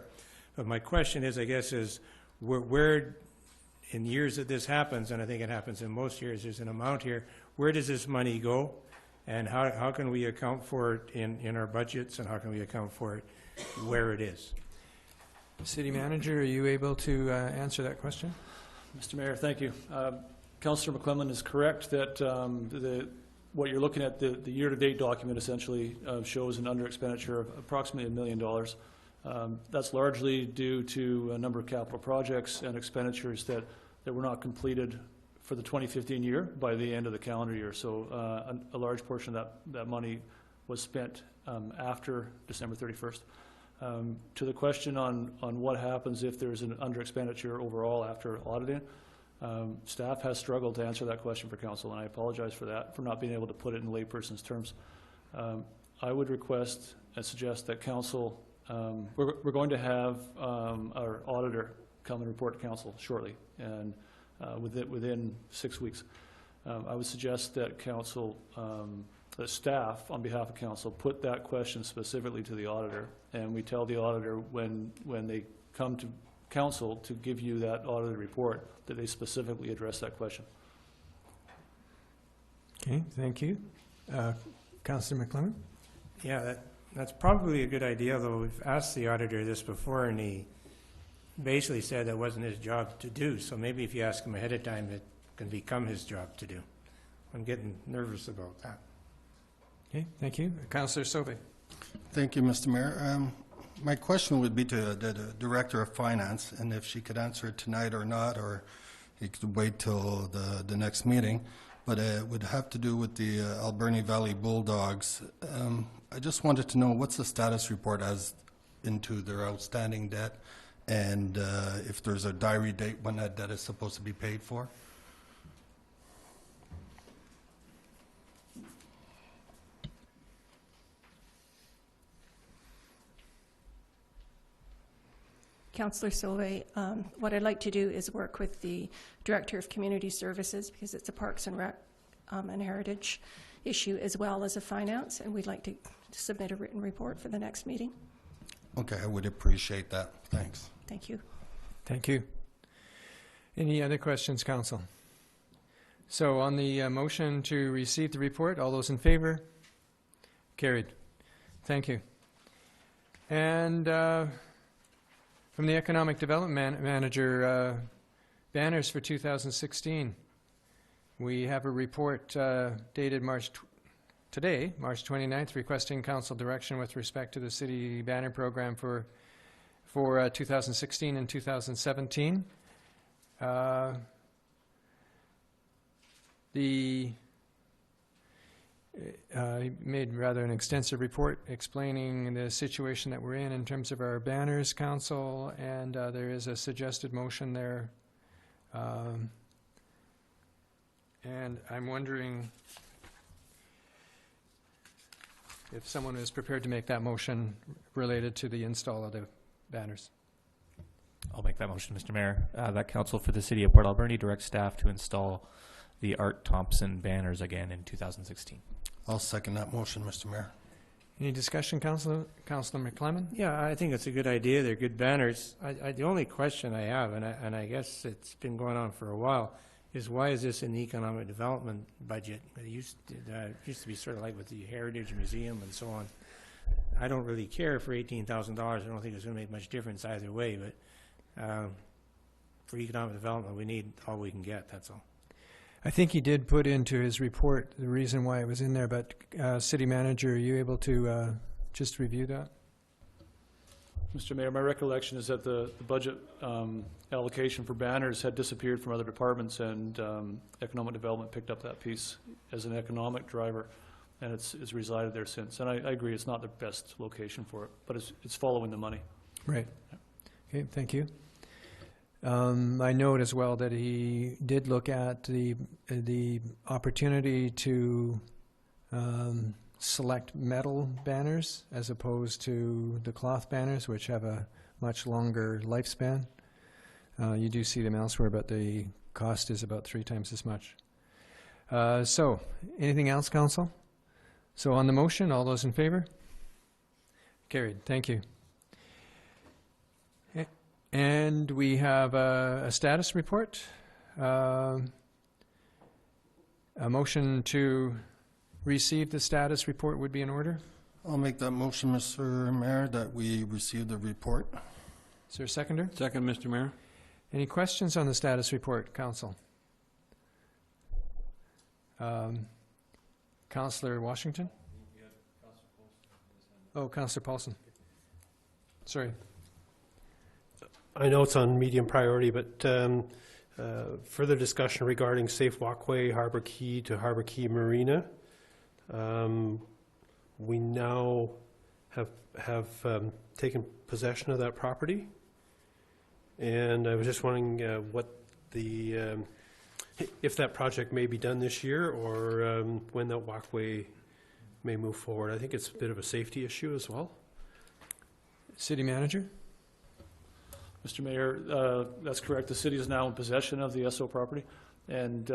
But my question is, I guess, is where in years that this happens, and I think it happens in most years, there's an amount here, where does this money go? And how can we account for it in our budgets, and how can we account for it where it is?
City Manager, are you able to answer that question?
Mr. Mayor, thank you. Councillor McClellan is correct that what you're looking at, the year-to-date document essentially shows an under-expenditure of approximately $1 million. That's largely due to a number of capital projects and expenditures that were not completed for the 2015 year by the end of the calendar year. So a large portion of that money was spent after December 31st. To the question on what happens if there's an under-expenditure overall after auditing, staff has struggled to answer that question for council, and I apologize for that, for not being able to put it in layperson's terms. I would request and suggest that council, we're going to have our auditor come and report to council shortly, and within 6 weeks. I would suggest that council, that staff, on behalf of council, put that question specifically to the auditor, and we tell the auditor when they come to council to give you that audited report that they specifically address that question.
Okay, thank you. Councillor McClellan?
Yeah, that's probably a good idea, though we've asked the auditor this before, and he basically said that wasn't his job to do. So maybe if you ask him ahead of time, it can become his job to do. I'm getting nervous about that.
Okay, thank you. Councillor Sobey.
Thank you, Mr. Mayor. My question would be to the Director of Finance, and if she could answer it tonight or not, or you could wait till the next meeting. but it would have to do with the Alberni Valley Bulldogs. I just wanted to know what's the status report as into their outstanding debt, and if there's a diary date when that debt is supposed to be paid for?
Councillor Sauvé, what I'd like to do is work with the Director of Community Services, because it's a Parks and Rec and Heritage issue as well as a finance, and we'd like to submit a written report for the next meeting.
Okay, I would appreciate that. Thanks.
Thank you.
Thank you. Any other questions, Council? So on the motion to receive the report, all those in favor? Carried. Thank you. And from the Economic Development Manager, banners for 2016. We have a report dated today, March 29th, requesting council direction with respect to the city banner program for 2016 and 2017. He made rather an extensive report explaining the situation that we're in terms of our banners, council, and there is a suggested motion there. And I'm wondering if someone is prepared to make that motion related to the install of the banners.
I'll make that motion, Mr. Mayor. That council for the City of Port Alberni directs staff to install the Art Thompson banners again in 2016.
I'll second that motion, Mr. Mayor.
Any discussion, Councillor McClellan?
Yeah, I think it's a good idea. They're good banners. The only question I have, and I guess it's been going on for a while, is why is this in the economic development budget? It used to be sort of like with the Heritage Museum and so on. I don't really care for $18,000. I don't think it's going to make much difference either way, but for economic development, we need all we can get, that's all.
I think he did put into his report the reason why it was in there, but City Manager, are you able to just review that?
Mr. Mayor, my recollection is that the budget allocation for banners had disappeared from other departments, and economic development picked up that piece as an economic driver, and it's resided there since. And I agree, it's not the best location for it, but it's following the money.
Right. Okay, thank you. I note as well that he did look at the opportunity to select metal banners as opposed to the cloth banners, which have a much longer lifespan. You do see them elsewhere, but the cost is about 3 times as much. So, anything else, Council? So on the motion, all those in favor? Carried. Thank you. And we have a status report. A motion to receive the status report would be in order.
I'll make that motion, Mr. Mayor, that we receive the report.
Is there a seconder?
Second, Mr. Mayor.
Any questions on the status report, Council? Councillor Washington? Oh, Councillor Paulson. Sorry.
I know it's on medium priority, but further discussion regarding safe walkway, Harbour Quay to Harbour Quay Marina. We now have taken possession of that property, and I was just wondering what the if that project may be done this year, or when that walkway may move forward. I think it's a bit of a safety issue as well.
City Manager?
Mr. Mayor, that's correct. The city is now in possession of the SO property, and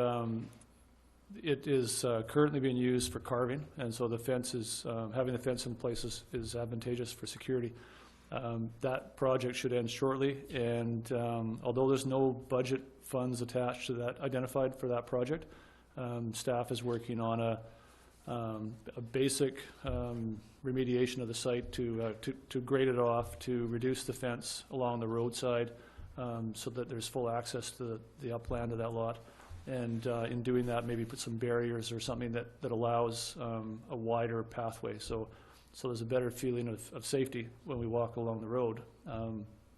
it is currently being used for carving, and so the fence is, having the fence in place is advantageous for security. That project should end shortly, and although there's no budget funds attached to that, identified for that project, staff is working on a basic remediation of the site to grade it off, to reduce the fence along the roadside, so that there's full access to the upland of that lot. And in doing that, maybe put some barriers or something that allows a wider pathway. So there's a better feeling of safety when we walk along the road.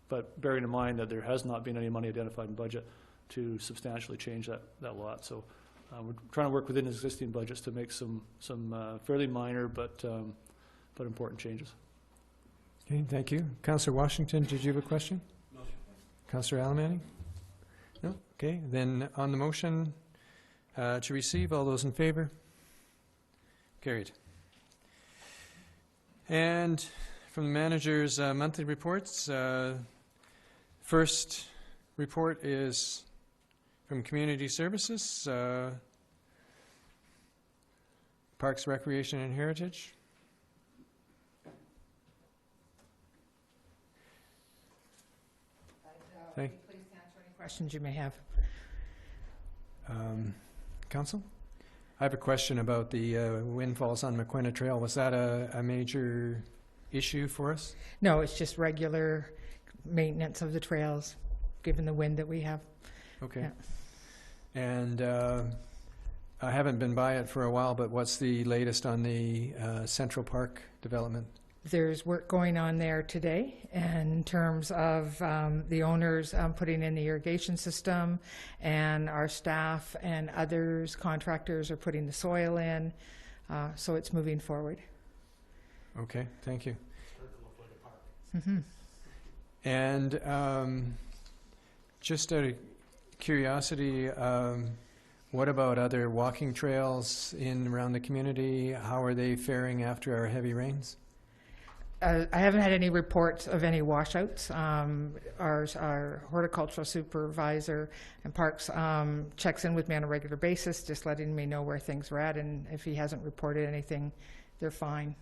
But bearing in mind that there has not been any money identified in budget to substantially change that lot. So We're trying to work within existing budgets to make some fairly minor but important changes.
Okay, thank you. Councillor Washington, did you have a question? No, sir. Councillor Alberni? No? Okay, then on the motion to receive, all those in favor? Carried. And from the manager's monthly reports, first report is from Community Services, Parks, Recreation, and Heritage. Thank you.
Please answer any questions you may have.
Council? I have a question about the windfalls on McQuenna Trail. Was that a major issue for us?
No, it's just regular maintenance of the trails, given the wind that we have.
Okay.
Yeah.
And I haven't been by it for a while, but what's the latest on the Central Park development?
There's work going on there today in terms of the owners putting in the irrigation system, and our staff and others, contractors, are putting the soil in. So it's moving forward.
Okay, thank you.
Mm-hmm.
And just out of curiosity, what about other walking trails in around the community? How are they faring after our heavy rains?
I haven't had any reports of any washouts. Our horticultural supervisor and parks checks in with me on a regular basis, just letting me know where things are at, and if he hasn't reported anything, they're fine.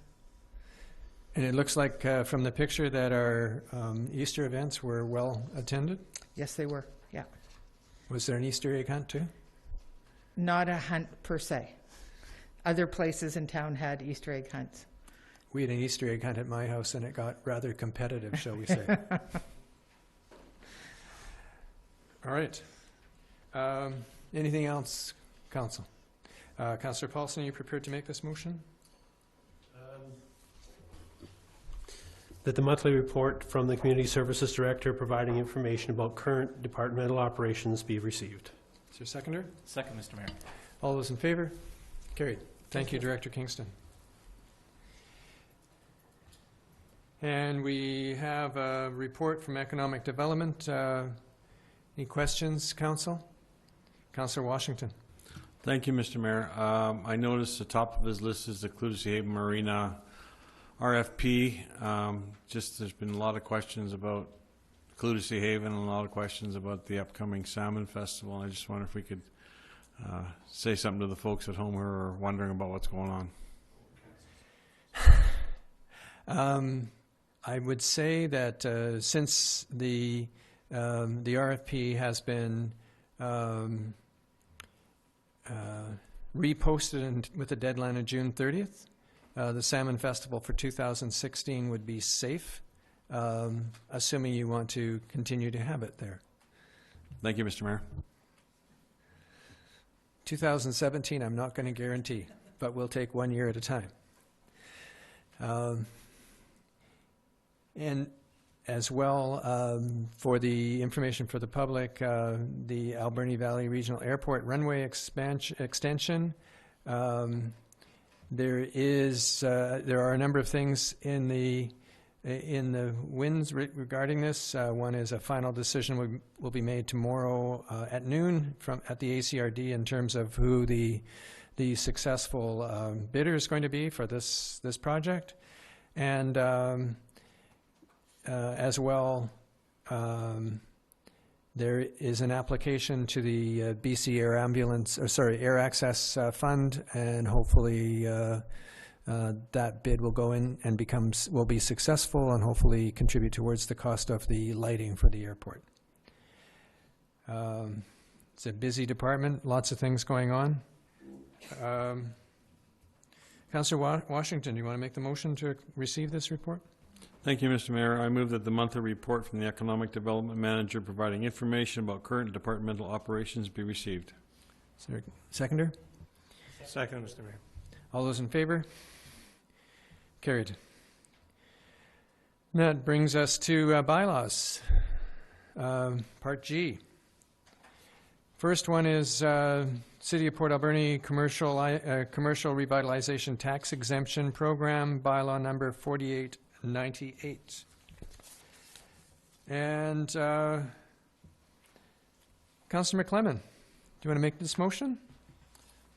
And it looks like from the picture that our Easter events were well attended?
Yes, they were, yeah.
Was there an Easter egg hunt too?
Not a hunt per se. Other places in town had Easter egg hunts.
We had an Easter egg hunt at my house, and it got rather competitive, shall we say. All right. Anything else, Council? Councillor Paulson, are you prepared to make this motion?
That the monthly report from the Community Services Director providing information about current departmental operations be received.
Is there a seconder?
Second, Mr. Mayor.
All those in favor? Carried. Thank you, Director Kingston. And we have a report from Economic Development. Any questions, Council? Councillor Washington.
Thank you, Mr. Mayor. I noticed the top of his list is the Clutha Haven Marina RFP. There's been a lot of questions about Clutha Haven and a lot of questions about the upcoming Salmon Festival. I just wonder if we could say something to the folks at home who are wondering about what's going on.
I would say that since the RFP has been reposted with a deadline of June 30th, the Salmon Festival for 2016 would be safe, assuming you want to continue to have it there.
Thank you, Mr. Mayor.
2017, I'm not going to guarantee, but we'll take 1 year at a time. And as well, for the information for the public, the Alberni Valley Regional Airport runway extension. There are a number of things in the winds regarding this. One is a final decision will be made tomorrow at noon at the ACRD in terms of who the successful bidder is going to be for this project, and as well, there is an application to the BC Air Access Fund, and hopefully that bid will go in and will be successful, and hopefully contribute towards the cost of the lighting for the airport. It's a busy department, lots of things going on. Councillor Washington, do you want to make the motion to receive this report?
Thank you, Mr. Mayor. I move that the monthly report from the Economic Development Manager providing information about current departmental operations be received.
Is there a seconder?
Second, Mr. Mayor.
All those in favor? Carried. That brings us to bylaws. Part G. First one is City of Port Alberni Commercial Revitalization Tax Exemption Program, bylaw number 4898. And Councillor McClellan, do you want to make this motion?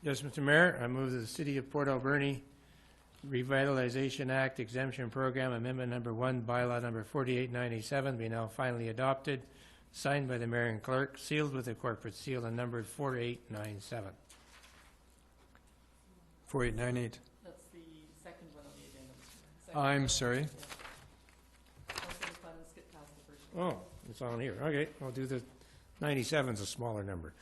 Yes, Mr. Mayor, I move that the City of Port Alberni Revitalization Act Exemption Program Amendment Number 1, bylaw number 4897 be now finally adopted, signed by the Mayor and Clerk, sealed with a corporate seal, and numbered 4897.
4898.
That's the second one on the agenda.
I'm sorry.
Councillor McClellan skipped past the first one.
Oh, it's on here. Okay, I'll do the 97 is a smaller number.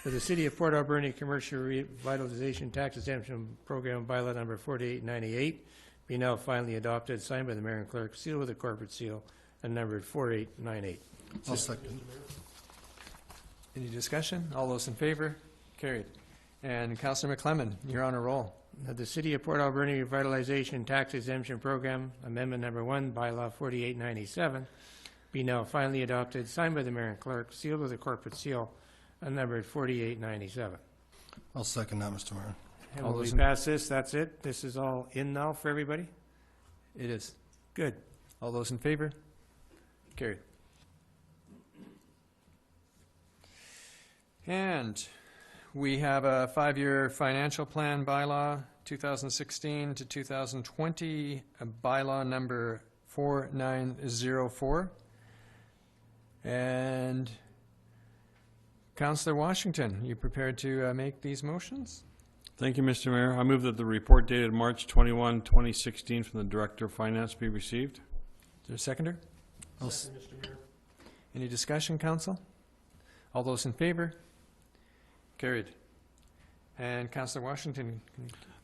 For the City of Port Alberni Commercial Revitalization Tax Exemption Program, bylaw number 4898 be now finally adopted, signed by the Mayor and Clerk, sealed with a corporate seal, and numbered 4898.
I'll second.
Any discussion? All those in favor? Carried. And Councillor McClellan, you're on a roll.
That the City of Port Alberni Revitalization Tax Exemption Program, Amendment Number 1, bylaw 4897 be now finally adopted, signed by the Mayor and Clerk, sealed with a corporate seal, and numbered 4897.
I'll second that, Mr. Mayor.
And will we pass this? That's it? This is all in now for everybody?
It is.
Good.
All those in favor? Carried. And we have a 5-year financial plan bylaw, 2016 to 2020, bylaw number 4904. And Councillor Washington, you prepared to make these motions?
Thank you, Mr. Mayor. I move that the report dated March 21, 2016 from the Director of Finance be received.
Is there a seconder?
Second, Mr. Mayor.
Any discussion, Council? All those in favor? Carried. And Councillor Washington.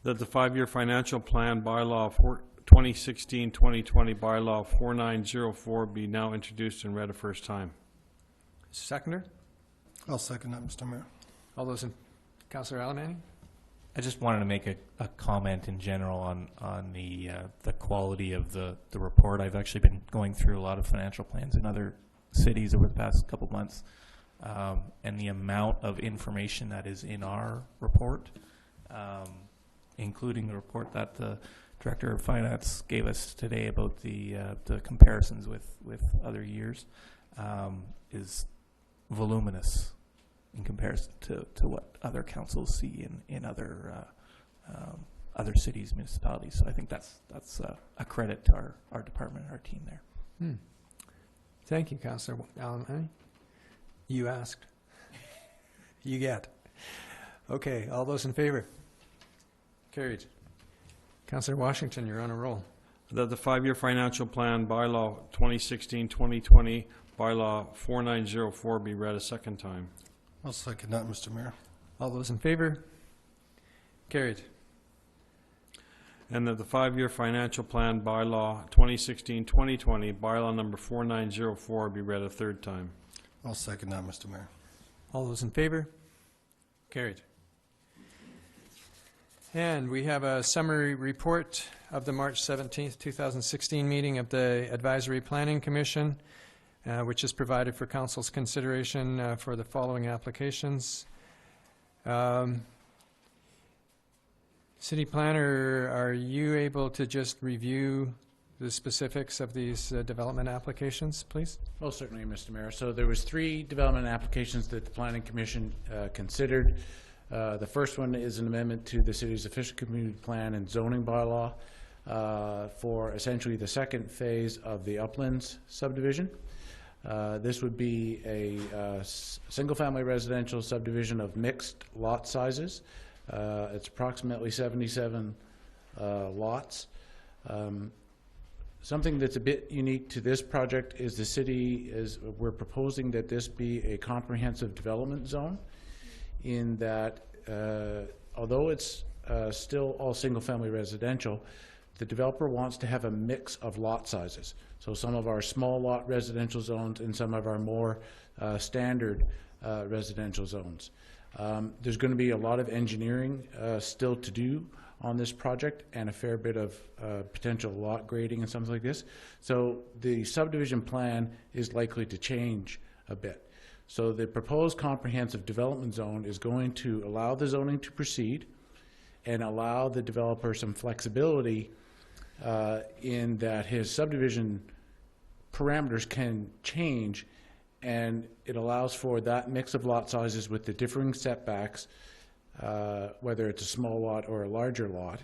That the 5-year financial plan bylaw 2016-2020 bylaw 4904 be now introduced and read a first time.
Seconder?
I'll second that, Mr. Mayor.
All those in, Councillor Alberni?
I just wanted to make a comment in general on the quality of the report. I've actually been going through a lot of financial plans in other cities over the past couple of months, and the amount of information that is in our report, including the report that the Director of Finance gave us today about the comparisons with other years, is voluminous in comparison to what other councils see in other cities, municipalities. So I think that's a credit to our department and our team there.
Thank you, Councillor Alberni. You asked. You get. Okay, all those in favor? Carried. Councillor Washington, you're on a roll.
That the 5-year financial plan bylaw 2016-2020 bylaw 4904 be read a second time.
I'll second that, Mr. Mayor.
All those in favor? Carried.
And that the 5-year financial plan bylaw 2016-2020 bylaw number 4904 be read a third time.
I'll second that, Mr. Mayor.
All those in favor? Carried. And we have a summary report of the March 17th, 2016 meeting of the Advisory Planning Commission, which is provided for Council's consideration for the following applications. City Planner, are you able to just review the specifics of these development applications, please?
Well, certainly, Mr. Mayor. So there was 3 development applications that the Planning Commission considered. The first one is an amendment to the city's official community plan and zoning bylaw for essentially the second phase of the Uplands subdivision. This would be a single-family residential subdivision of mixed lot sizes. It's approximately 77 lots. Something that's a bit unique to this project is the city we're proposing that this be a comprehensive development zone, in that although it's still all single-family residential, the developer wants to have a mix of lot sizes. So some of our small lot residential zones and some of our more standard residential zones. There's going to be a lot of engineering still to do on this project, and a fair bit of potential lot grading and something like this. So the subdivision plan is likely to change a bit. So the proposed comprehensive development zone is going to allow the zoning to proceed and allow the developer some flexibility in that his subdivision parameters can change, and it allows for that mix of lot sizes with the differing setbacks, whether it's a small lot or a larger lot,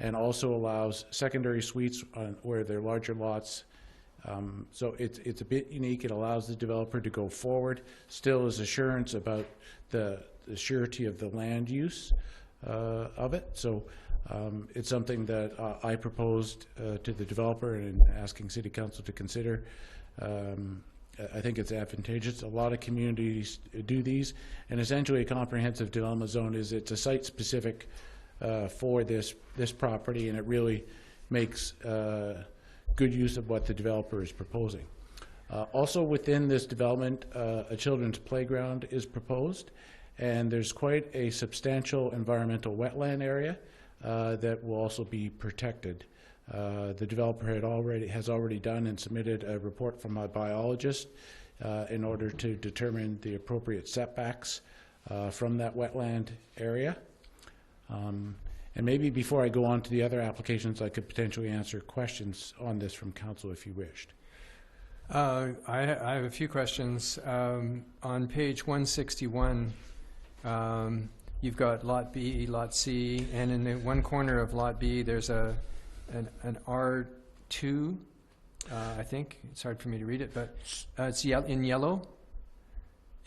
and also allows secondary suites where they're larger lots. So it's a bit unique. It allows the developer to go forward, still as assurance about the surety of the land use of it. So it's something that I proposed to the developer and asking City Council to consider. I think it's advantageous. A lot of communities do these, and essentially a comprehensive development zone it's a site-specific for this property, and it really makes good use of what the developer is proposing. Also within this development, a children's playground is proposed, and there's quite a substantial environmental wetland area that will also be protected. The developer has already done and submitted a report from a biologist in order to determine the appropriate setbacks from that wetland area. And maybe before I go on to the other applications, I could potentially answer questions on this from council if you wished.
I have a few questions. On page 161, you've got Lot B, Lot C, and in the one corner of Lot B, there's an R2, I think. It's hard for me to read it, but it's in yellow.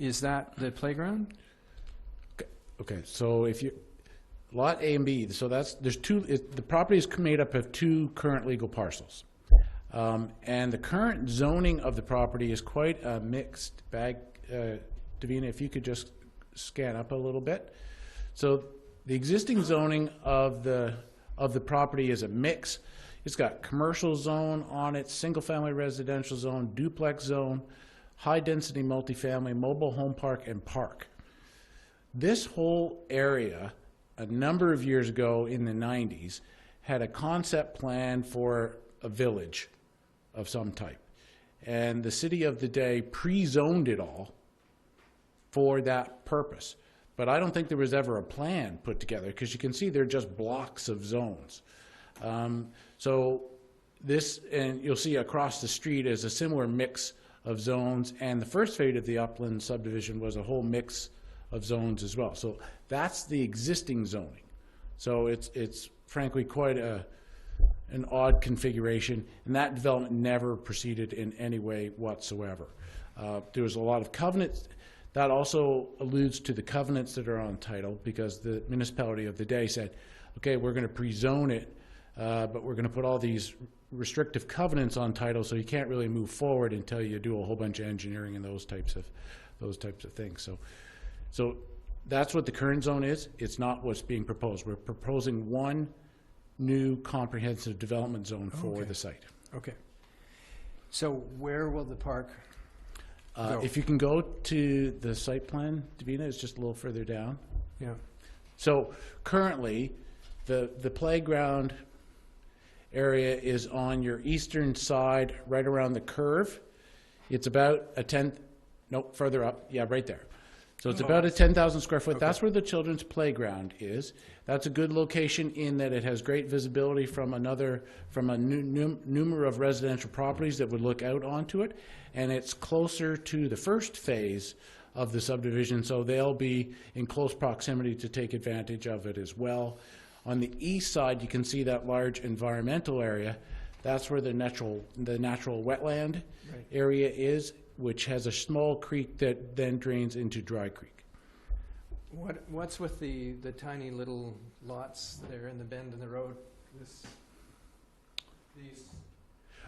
Is that the playground?
Okay, so if you Lot A and B, so there's two. The property is made up of two current legal parcels, and the current zoning of the property is quite a mixed bag. Davina, if you could just scan up a little bit. So the existing zoning of the property is a mix. It's got commercial zone on it, single-family residential zone, duplex zone, high-density multifamily, mobile home park, and park. This whole area, a number of years ago in the 90s, had a concept plan for a village of some type. And the city of the day pre-zoned it all for that purpose. But I don't think there was ever a plan put together, because you can see they're just blocks of zones. So this, and you'll see across the street, is a similar mix of zones, and the first phase of the Upland subdivision was a whole mix of zones as well. So that's the existing zoning. So it's frankly quite an odd configuration, and that development never proceeded in any way whatsoever. There was a lot of covenants. That also alludes to the covenants that are on title, because the municipality of the day said, okay, we're going to pre-zone it, but we're going to put all these restrictive covenants on title, so you can't really move forward until you do a whole bunch of engineering and those types of things. So that's what the current zone is. It's not what's being proposed. We're proposing one new comprehensive development zone for the site.
Okay. So where will the park go?
If you can go to the site plan, Davina, it's just a little further down.
Yeah.
So currently, the playground area is on your eastern side, right around the curve. It's about a 10th, nope, further up. Yeah, right there. So it's about a 10,000 square foot. Okay. That's where the children's playground is. That's a good location in that it has great visibility from a number of residential properties that would look out onto it. And it's closer to the first phase of the subdivision, so they'll be in close proximity to take advantage of it as well. On the east side, you can see that large environmental area. That's where the natural wetland area is, which has a small creek that then drains into Dry Creek.
What's with the tiny little lots there in the bend in the road? These.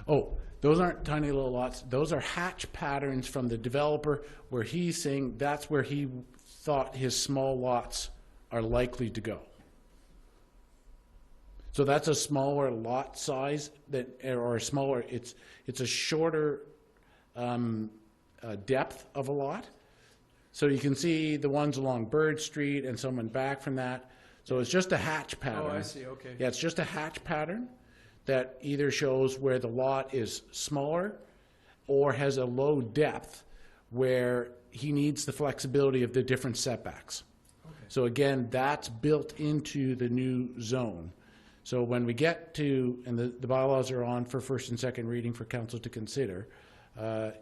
Oh, those aren't tiny little lots. Those are hatch patterns from the developer, where he's saying that's where he thought his small lots are likely to go. So that's a smaller lot size or a smaller. It's a shorter depth of a lot. So you can see the ones along Bird Street and someone back from that. So it's just a hatch pattern.
Oh, I see. Okay.
Yeah, it's just a hatch pattern that either shows where the lot is smaller or has a low depth, where he needs the flexibility of the different setbacks. So again, that's built into the new zone. So when we get to, and the bylaws are on for first and second reading for council to consider,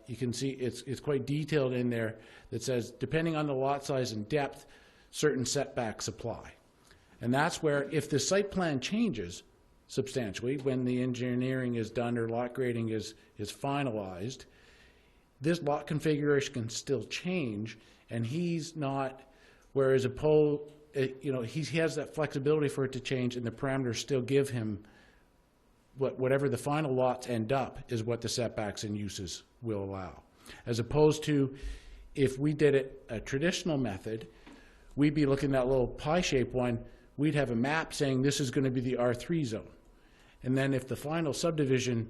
you can see it's quite detailed in there that says, depending on the lot size and depth, certain setbacks apply. And that's where, if the site plan changes substantially, when the engineering is done or lot grading is finalized, this lot configuration can still change, and he's not, whereas he has that flexibility for it to change, and the parameters still give him whatever the final lots end up is what the setbacks and uses will allow. As opposed to, if we did it a traditional method, we'd be looking at that little pie-shaped one, we'd have a map saying this is going to be the R3 zone. And then if the final subdivision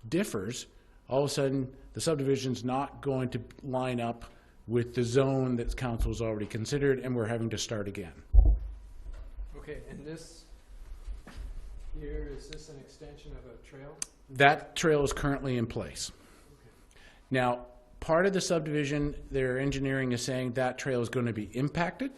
differs, all of a sudden the subdivision's not going to line up with the zone that council's already considered, and we're having to start again.
Okay, and this here, is this an extension of a trail?
That trail is currently in place. Okay. Now, part of the subdivision, their engineering is saying that trail is going to be impacted.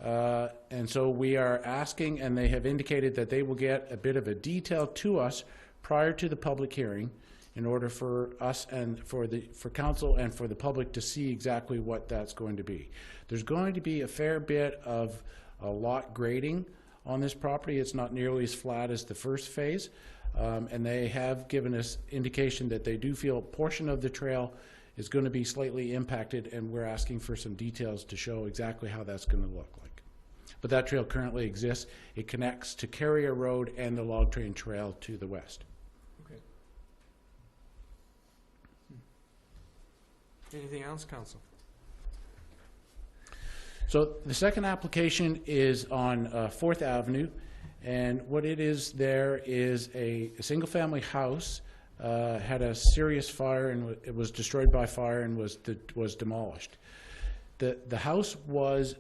And so we are asking, and they have indicated that they will get a bit of a detail to us prior to the public hearing, in order for us and for council and for the public to see exactly what that's going to be. There's going to be a fair bit of lot grading on this property. It's not nearly as flat as the first phase, and they have given us indication that they do feel a portion of the trail is going to be slightly impacted, and we're asking for some details to show exactly how that's going to look like. But that trail currently exists. It connects to Carrier Road and the Log Train Trail to the west.
Anything else, council?
So the second application is on 4th Avenue, and what it is there is a single-family house had a serious fire, and it was destroyed by fire and was demolished. The house was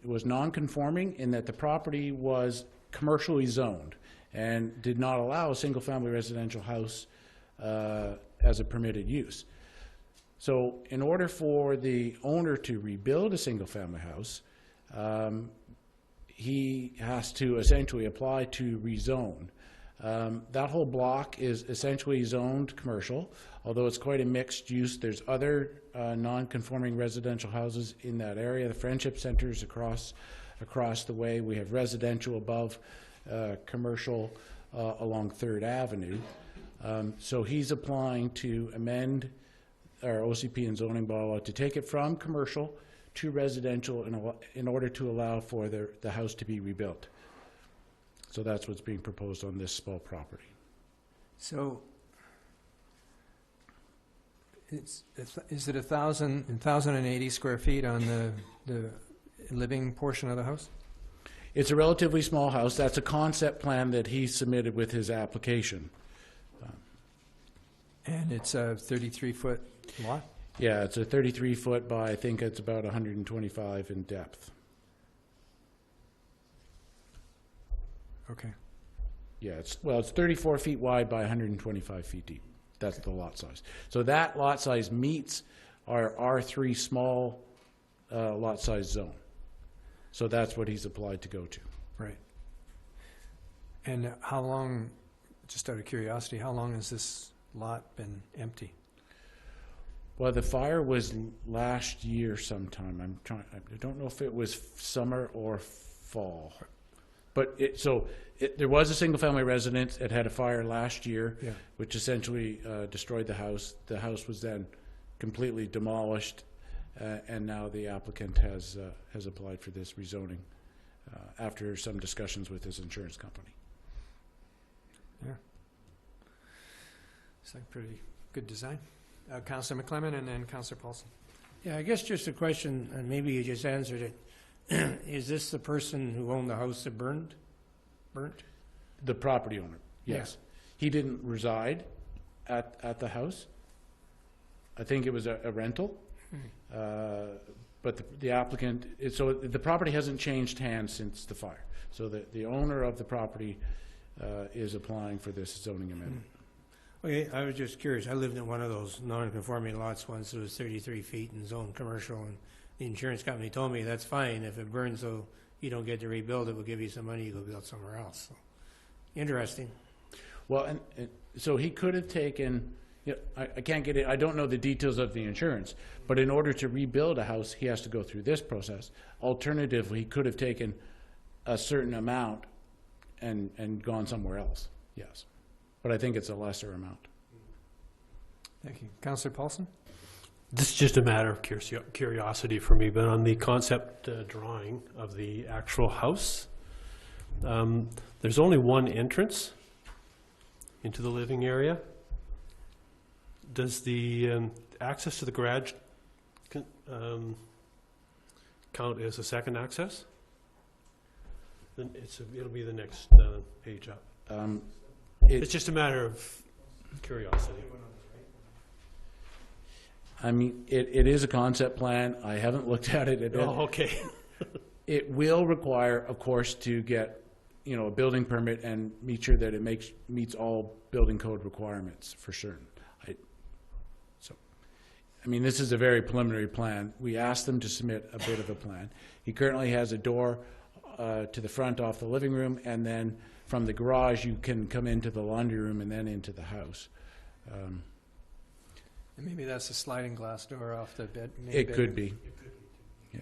non-conforming in that the property was commercially zoned and did not allow a single-family residential house as a permitted use. So in order for the owner to rebuild a single-family house, he has to essentially apply to rezone. That whole block is essentially zoned commercial, although it's quite a mixed use. There's other non-conforming residential houses in that area. The Friendship Center is across the way. We have residential above, commercial along 3rd Avenue. So he's applying to amend our OCP and zoning bylaw to take it from commercial to residential in order to allow for the house to be rebuilt. So that's what's being proposed on this small property.
So is it 1,080 square feet on the living portion of the house?
It's a relatively small house. That's a concept plan that he submitted with his application.
And it's a 33-foot lot?
Yeah, it's a 33-foot by, I think it's about 125 in depth.
Okay.
Yeah, it's 34 feet wide by 125 feet deep. That's the lot size. So that lot size meets our R3 small lot size zone. So that's what he's applied to go to.
Right. And how long, just out of curiosity, how long has this lot been empty?
Well, the fire was last year sometime. I don't know if it was summer or fall. But there was a single-family residence. It had a fire last year,
yeah,
which essentially destroyed the house. The house was then completely demolished, and now the applicant has applied for this rezoning after some discussions with his insurance company.
Yeah. It's like pretty good design. Councillor McClellan and then Councillor Paulson.
Yeah, I guess just a question, and maybe you just answered it. Is this the person who owned the house that burnt?
The property owner, yes. Yeah. He didn't reside at the house. I think it was a rental. But the applicant, so the property hasn't changed hands since the fire. So the owner of the property is applying for this zoning amendment.
Okay, I was just curious. I lived in one of those non-conforming lots once. It was 33 feet in zone commercial, and the insurance company told me that's fine. If it burns, so you don't get to rebuild it, we'll give you some money, you go build somewhere else. So, interesting.
Well, and so he could have taken, you know, I can't get it, I don't know the details of the insurance, but in order to rebuild a house, he has to go through this process. Alternatively, he could have taken a certain amount and gone somewhere else, yes. But I think it's a lesser amount.
Thank you. Councillor Paulson?
This is just a matter of curiosity for me, but on the concept drawing of the actual house, there's only one entrance into the living area. Does the access to the garage count as a second access? Then it'll be the next page up. It's just a matter of curiosity.
I mean, it is a concept plan. I haven't looked at it.
Oh, okay.
It will require, of course, to get, you know, a building permit and make sure that it meets all building code requirements for certain. I mean, this is a very preliminary plan. We asked them to submit a bit of a plan. He currently has a door to the front off the living room, and then from the garage you can come into the laundry room and then into the house.
And maybe that's a sliding glass door off the bed.
It could be. Yeah.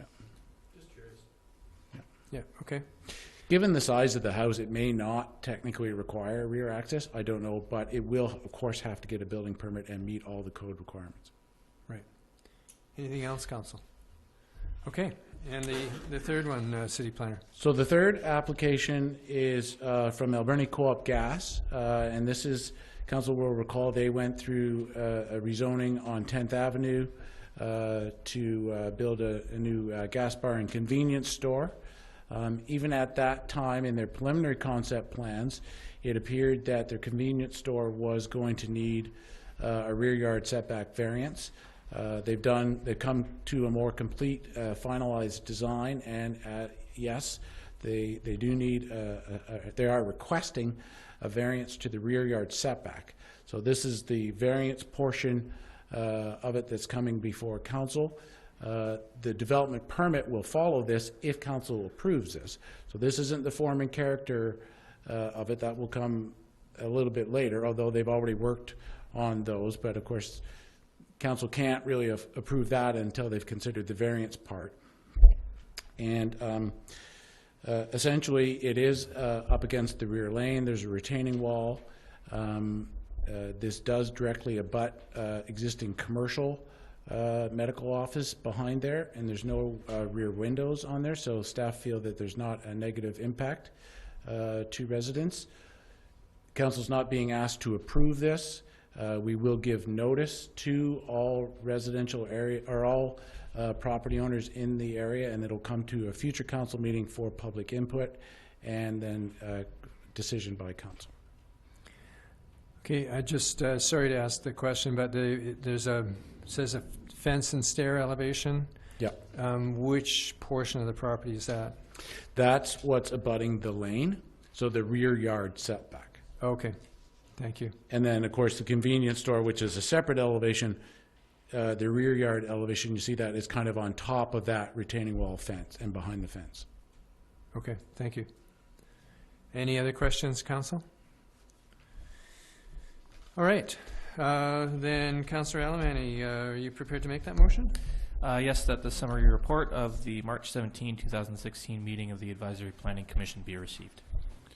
Just curious.
Yeah, okay.
Given the size of the house, it may not technically require rear access. I don't know, but it will, of course, have to get a building permit and meet all the code requirements.
Right. Anything else, Council? Okay. And the third one, City Planner.
So the third application is from Alberni Co-op Gas, and this is, Council will recall, they went through a rezoning on 10th Avenue to build a new gas bar and convenience store. Even at that time, in their preliminary concept plans, it appeared that their convenience store was going to need a rear yard setback variance. They've come to a more complete, finalized design, and yes, they do need, they are requesting a variance to the rear yard setback. So this is the variance portion of it that's coming before Council. The development permit will follow this if Council approves this. So this isn't the form and character of it. That will come a little bit later, although they've already worked on those. But of course, Council can't really approve that until they've considered the variance part. And essentially, it is up against the rear lane. There's a retaining wall. This does directly abut existing commercial medical office behind there, and there's no rear windows on there, so staff feel that there's not a negative impact to residents. Council's not being asked to approve this. We will give notice to all residential area, or all property owners in the area, and it'll come to a future council meeting for public input and then decision by council.
Okay, I just, sorry to ask the question, but there's says a fence and stair elevation.
Yeah.
Which portion of the property is that?
That's what's abutting the lane, so the rear yard setback.
Okay. Thank you.
And then, of course, the convenience store, which is a separate elevation, the rear yard elevation, you see that is kind of on top of that retaining wall fence and behind the fence.
Okay, thank you. Any other questions, Council? All right. Then, Councillor Alberni, are you prepared to make that motion?
Yes, that the summary report of the March 17, 2016 meeting of the Advisory Planning Commission be received.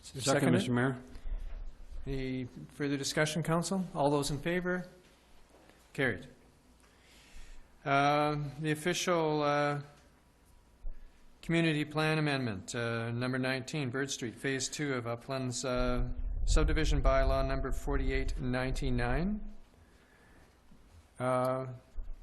Second, Mr. Mayor.
Any further discussion, Council? All those in favor? Carried. The official community plan amendment, number 19, Bird Street, Phase 2 of Uplands subdivision bylaw number 4899.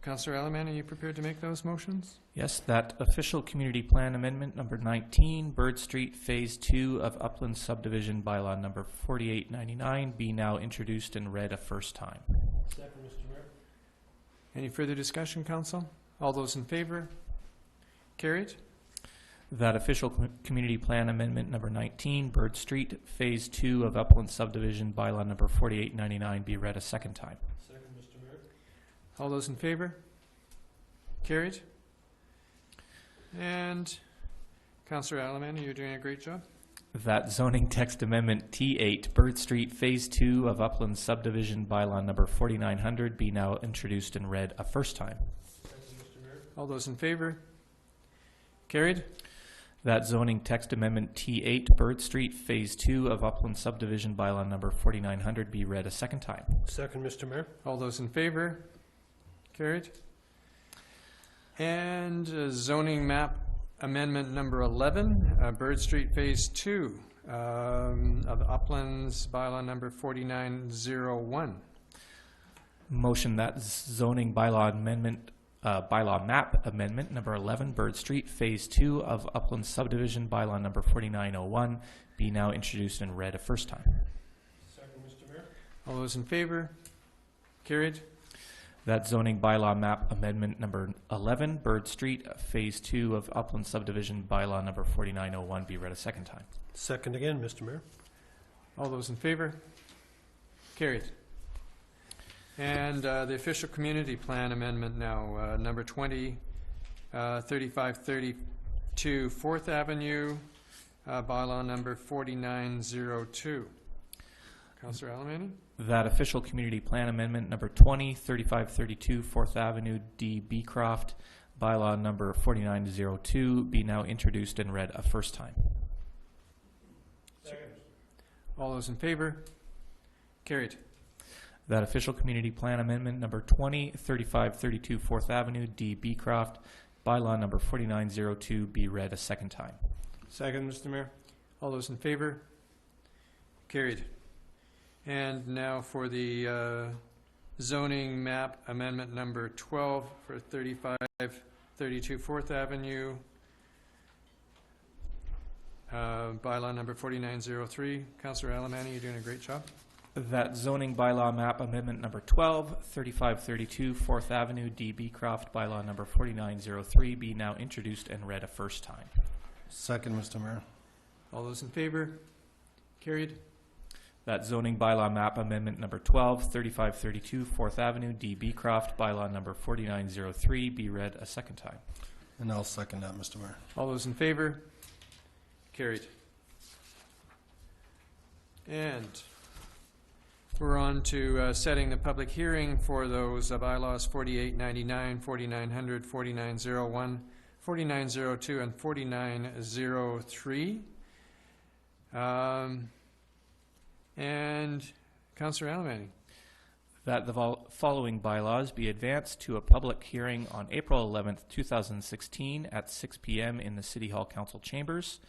Councillor Elliman, are you prepared to make those motions?
Yes, that official community plan amendment number 19, Bird Street, Phase 2 of Upland subdivision bylaw number 4899 be now introduced and read a first time.
Second, Mr. Mayor.
Any further discussion, Council? All those in favor? Carried.
That official community plan amendment number 19, Bird Street, Phase 2 of Upland Subdivision, bylaw number 4899, be read a second time.
Second, Mr. Mayor.
All those in favor? Carried. And Councillor Alamani, you're doing a great job.
That zoning text amendment T8, Bird Street, Phase 2 of Upland Subdivision, bylaw number 4900, be now introduced and read a first time.
Second, Mr. Mayor.
All those in favor? Carried.
That zoning text amendment T8, Bird Street, Phase 2 of Upland Subdivision, bylaw number 4900, be read a second time.
Second, Mr. Mayor.
All those in favor? Carried. And zoning map amendment number 11, Bird Street Phase 2 of Uplands, bylaw number 4901.
Motion that zoning bylaw amendment, bylaw map amendment number 11, Bird Street, Phase 2 of Upland Subdivision, bylaw number 4901, be now introduced and read a first time.
Second, Mr. Mayor.
All those in favor? Carried.
That zoning bylaw map amendment number 11, Bird Street, Phase 2 of Upland Subdivision, bylaw number 4901, be read a second time.
Second again, Mr. Mayor.
All those in favor? Carried. And the official community plan amendment now, number 20, 3532 4th Avenue, bylaw number 4902. Councillor Alamani?
That official community plan amendment number 20, 3532 4th Avenue, D. Beecroft, bylaw number 4902, be now introduced and read a first time.
Second.
All those in favor? Carried.
That official community plan amendment number 20, 3532 4th Avenue, D. Beecroft, bylaw number 4902, be read a second time.
Second, Mr. Mayor.
All those in favor? Carried. And now for the zoning map amendment number 12 for 3532 4th Avenue, bylaw number 4903. Councillor Alamani, you're doing a great job.
That zoning bylaw map amendment number 12, 3532 4th Avenue, D. Beecroft, bylaw number 4903, be now introduced and read a first time.
Second, Mr. Mayor.
All those in favor? Carried.
That zoning bylaw map amendment number 12, 3532 4th Avenue, D. Beecroft, bylaw number 4903, be read a second time.
And I'll second that, Mr. Mayor.
All those in favor? Carried. And we're on to setting the public hearing for those bylaws 4899, 4900, 4901, 4902, and 4903. And Councillor Alamani.
That the following bylaws be advanced to a public hearing on April 11th, 2016 at 6 p.m. in the City Hall Council Chambers.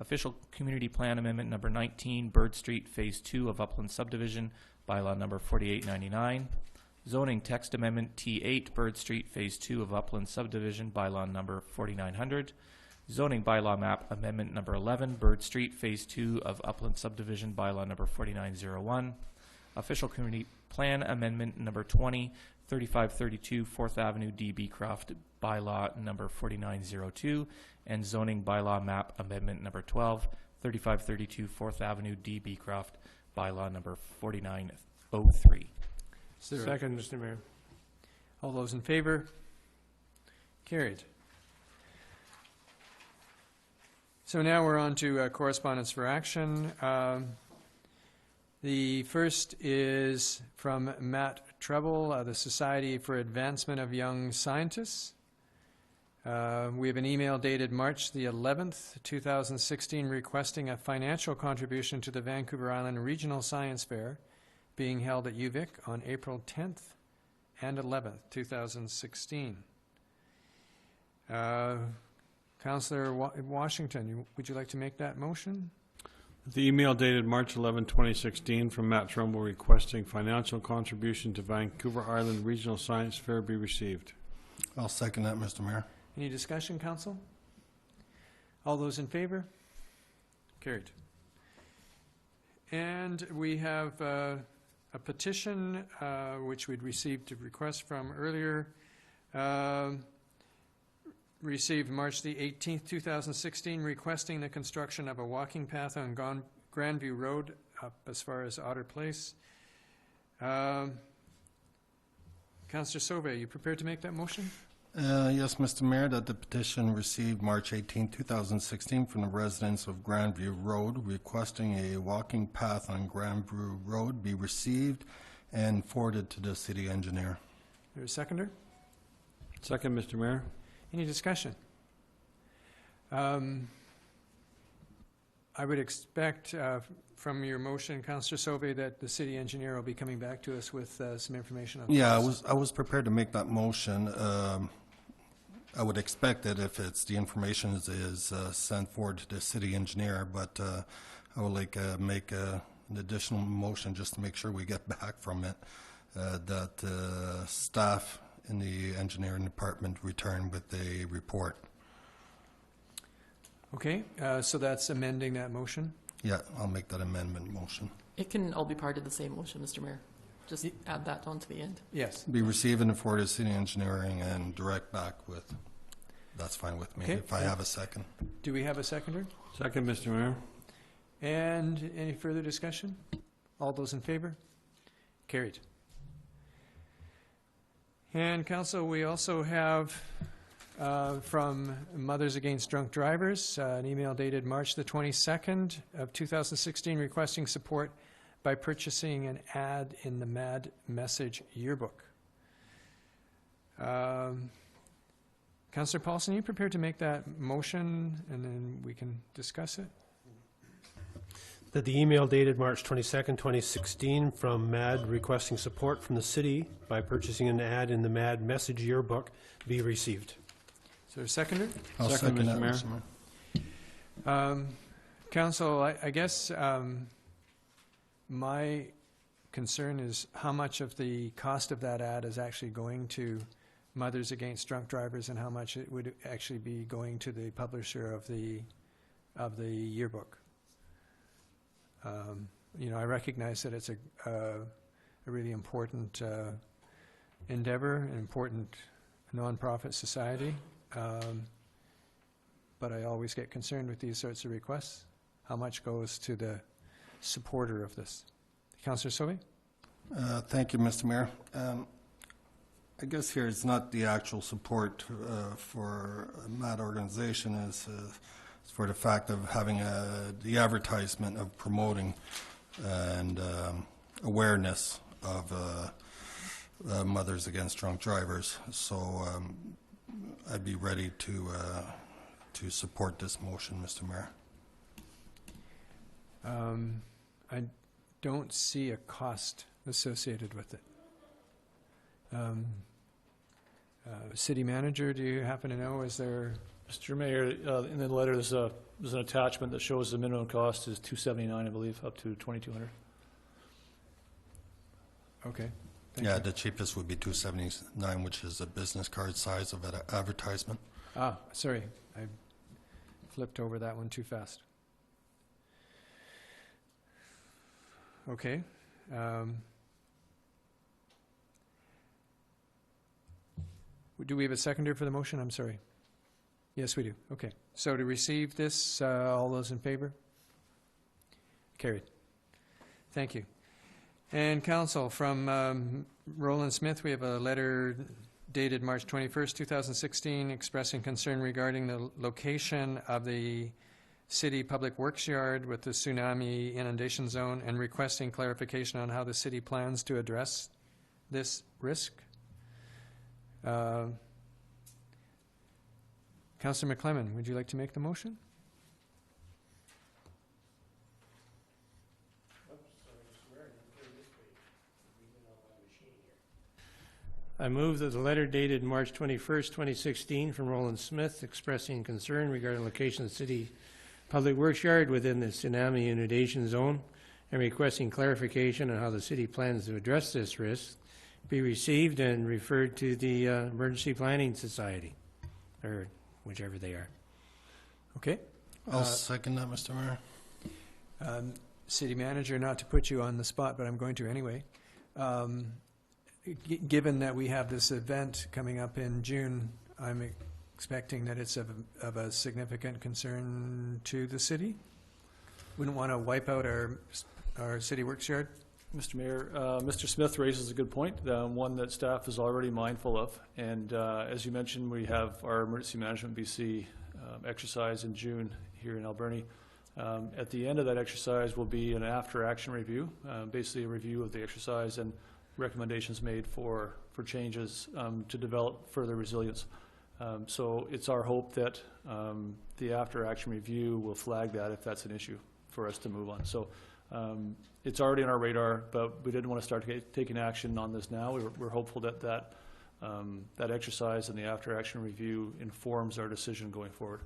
Official Community Plan Amendment number 19, Bird Street, Phase 2 of Upland Subdivision, bylaw number 4899. Zoning Text Amendment T8, Bird Street, Phase 2 of Upland Subdivision, bylaw number 4900. Zoning Bylaw Map Amendment number 11, Bird Street, Phase 2 of Upland Subdivision, bylaw number 4901. Official Community Plan Amendment number 20, 3532 4th Avenue, D. Beecroft, bylaw number 4902. And Zoning Bylaw Map Amendment number 12, 3532 4th Avenue, D. Beecroft, bylaw number 4903.
Second, Mr. Mayor.
All those in favor? Carried. So now we're on to correspondence for action. The first is from Matt Treble, the Society for Advancement of Young Scientists. We have an email dated March the 11th, 2016, requesting a financial contribution to the Vancouver Island Regional Science Fair being held at UVic on April 10th and 11th, 2016. Councillor Washington, would you like to make that motion?
The email dated March 11, 2016 from Matt Trumbull requesting financial contribution to Vancouver Island Regional Science Fair be received.
I'll second that, Mr. Mayor.
Any discussion, Council? All those in favor? Carried. And we have a petition which we'd received a request from earlier received March the 18th, 2016, requesting the construction of a walking path on Grandview Road up as far as Otter Place. Councillor Sauvé, you prepared to make that motion?
Yes, Mr. Mayor, that the petition received March 18, 2016 from the residents of Grandview Road requesting a walking path on Grandview Road be received and forwarded to the city engineer.
Is there a seconder?
Second, Mr. Mayor.
Any discussion? I would expect from your motion, Councillor Sauvé, that the city engineer will be coming back to us with some information on
Yeah,
costs.
I was prepared to make that motion. I would expect that if it's the information is sent forward to the city engineer, but I would like make an additional motion just to make sure we get back from it, that staff in the engineering department return with a report.
Okay, so that's amending that motion?
Yeah, I'll make that amendment motion.
It can all be part of the same motion, Mr. Mayor. Just add that on to the end.
Yes.
Be received and forwarded to city engineering and direct back with. That's fine with me,
Okay.
if I have a second.
Do we have a seconder?
Second, Mr. Mayor.
And any further discussion? All those in favor? Carried. And council, we also have from Mothers Against Drunk Drivers, an email dated March the 22nd of 2016 requesting support by purchasing an ad in the Mad Message yearbook. Councillor Paulson, are you prepared to make that motion and then we can discuss it?
That the email dated March 22nd, 2016 from MAD requesting support from the city by purchasing an ad in the MAD Message yearbook be received.
Is there a seconder?
I'll second that, Mr. Mayor.
Council, I guess my concern is how much of the cost of that ad is actually going to Mothers Against Drunk Drivers and how much it would actually be going to the publisher of the yearbook. You know, I recognize that it's a really important endeavor, an important nonprofit society, but I always get concerned with these sorts of requests. How much goes to the supporter of this? Councillor Sauvé?
Thank you, Mr. Mayor. I guess here it's not the actual support for a MAD organization, it's for the fact of having the advertisement of promoting and awareness of Mothers Against Drunk Drivers. So I'd be ready to support this motion, Mr. Mayor.
I don't see a cost associated with it. City manager, do you happen to know, is there?
Mr. Mayor, in the letter, there's an attachment that shows the minimum cost is $279, I believe, up to $2,200.
Okay.
Yeah, the cheapest would be $279, which is a business card size of an advertisement.
Ah, sorry, I flipped over that one too fast. Okay. Do we have a seconder for the motion? I'm sorry. Yes, we do. Okay. So to receive this, all those in favor? Carried. Thank you. And council, from Roland Smith, we have a letter dated March 21st, 2016, expressing concern regarding the location of the city public works yard with the tsunami inundation zone and requesting clarification on how the city plans to address this risk. Councillor McClellan, would you like to make the motion?
I move that the letter dated March 21st, 2016 from Roland Smith expressing concern regarding location of the city public works yard within the tsunami inundation zone and requesting clarification on how the city plans to address this risk be received and referred to the Emergency Planning Society, or whichever they are.
Okay.
I'll second that, Mr. Mayor.
City manager, not to put you on the spot, but I'm going to anyway. Given that we have this event coming up in June, I'm expecting that it's of a significant concern to the city. Wouldn't want to wipe out our city works yard.
Mr. Mayor, Mr. Smith raises a good point, one that staff is already mindful of. And as you mentioned, we have our Emergency Management BC exercise in June here in Alberni. At the end of that exercise will be an after-action review, basically a review of the exercise and recommendations made for changes to develop further resilience. So it's our hope that the after-action review will flag that if that's an issue for us to move on. So it's already on our radar, but we didn't want to start taking action on this now. We're hopeful that that exercise and the after-action review informs our decision going forward.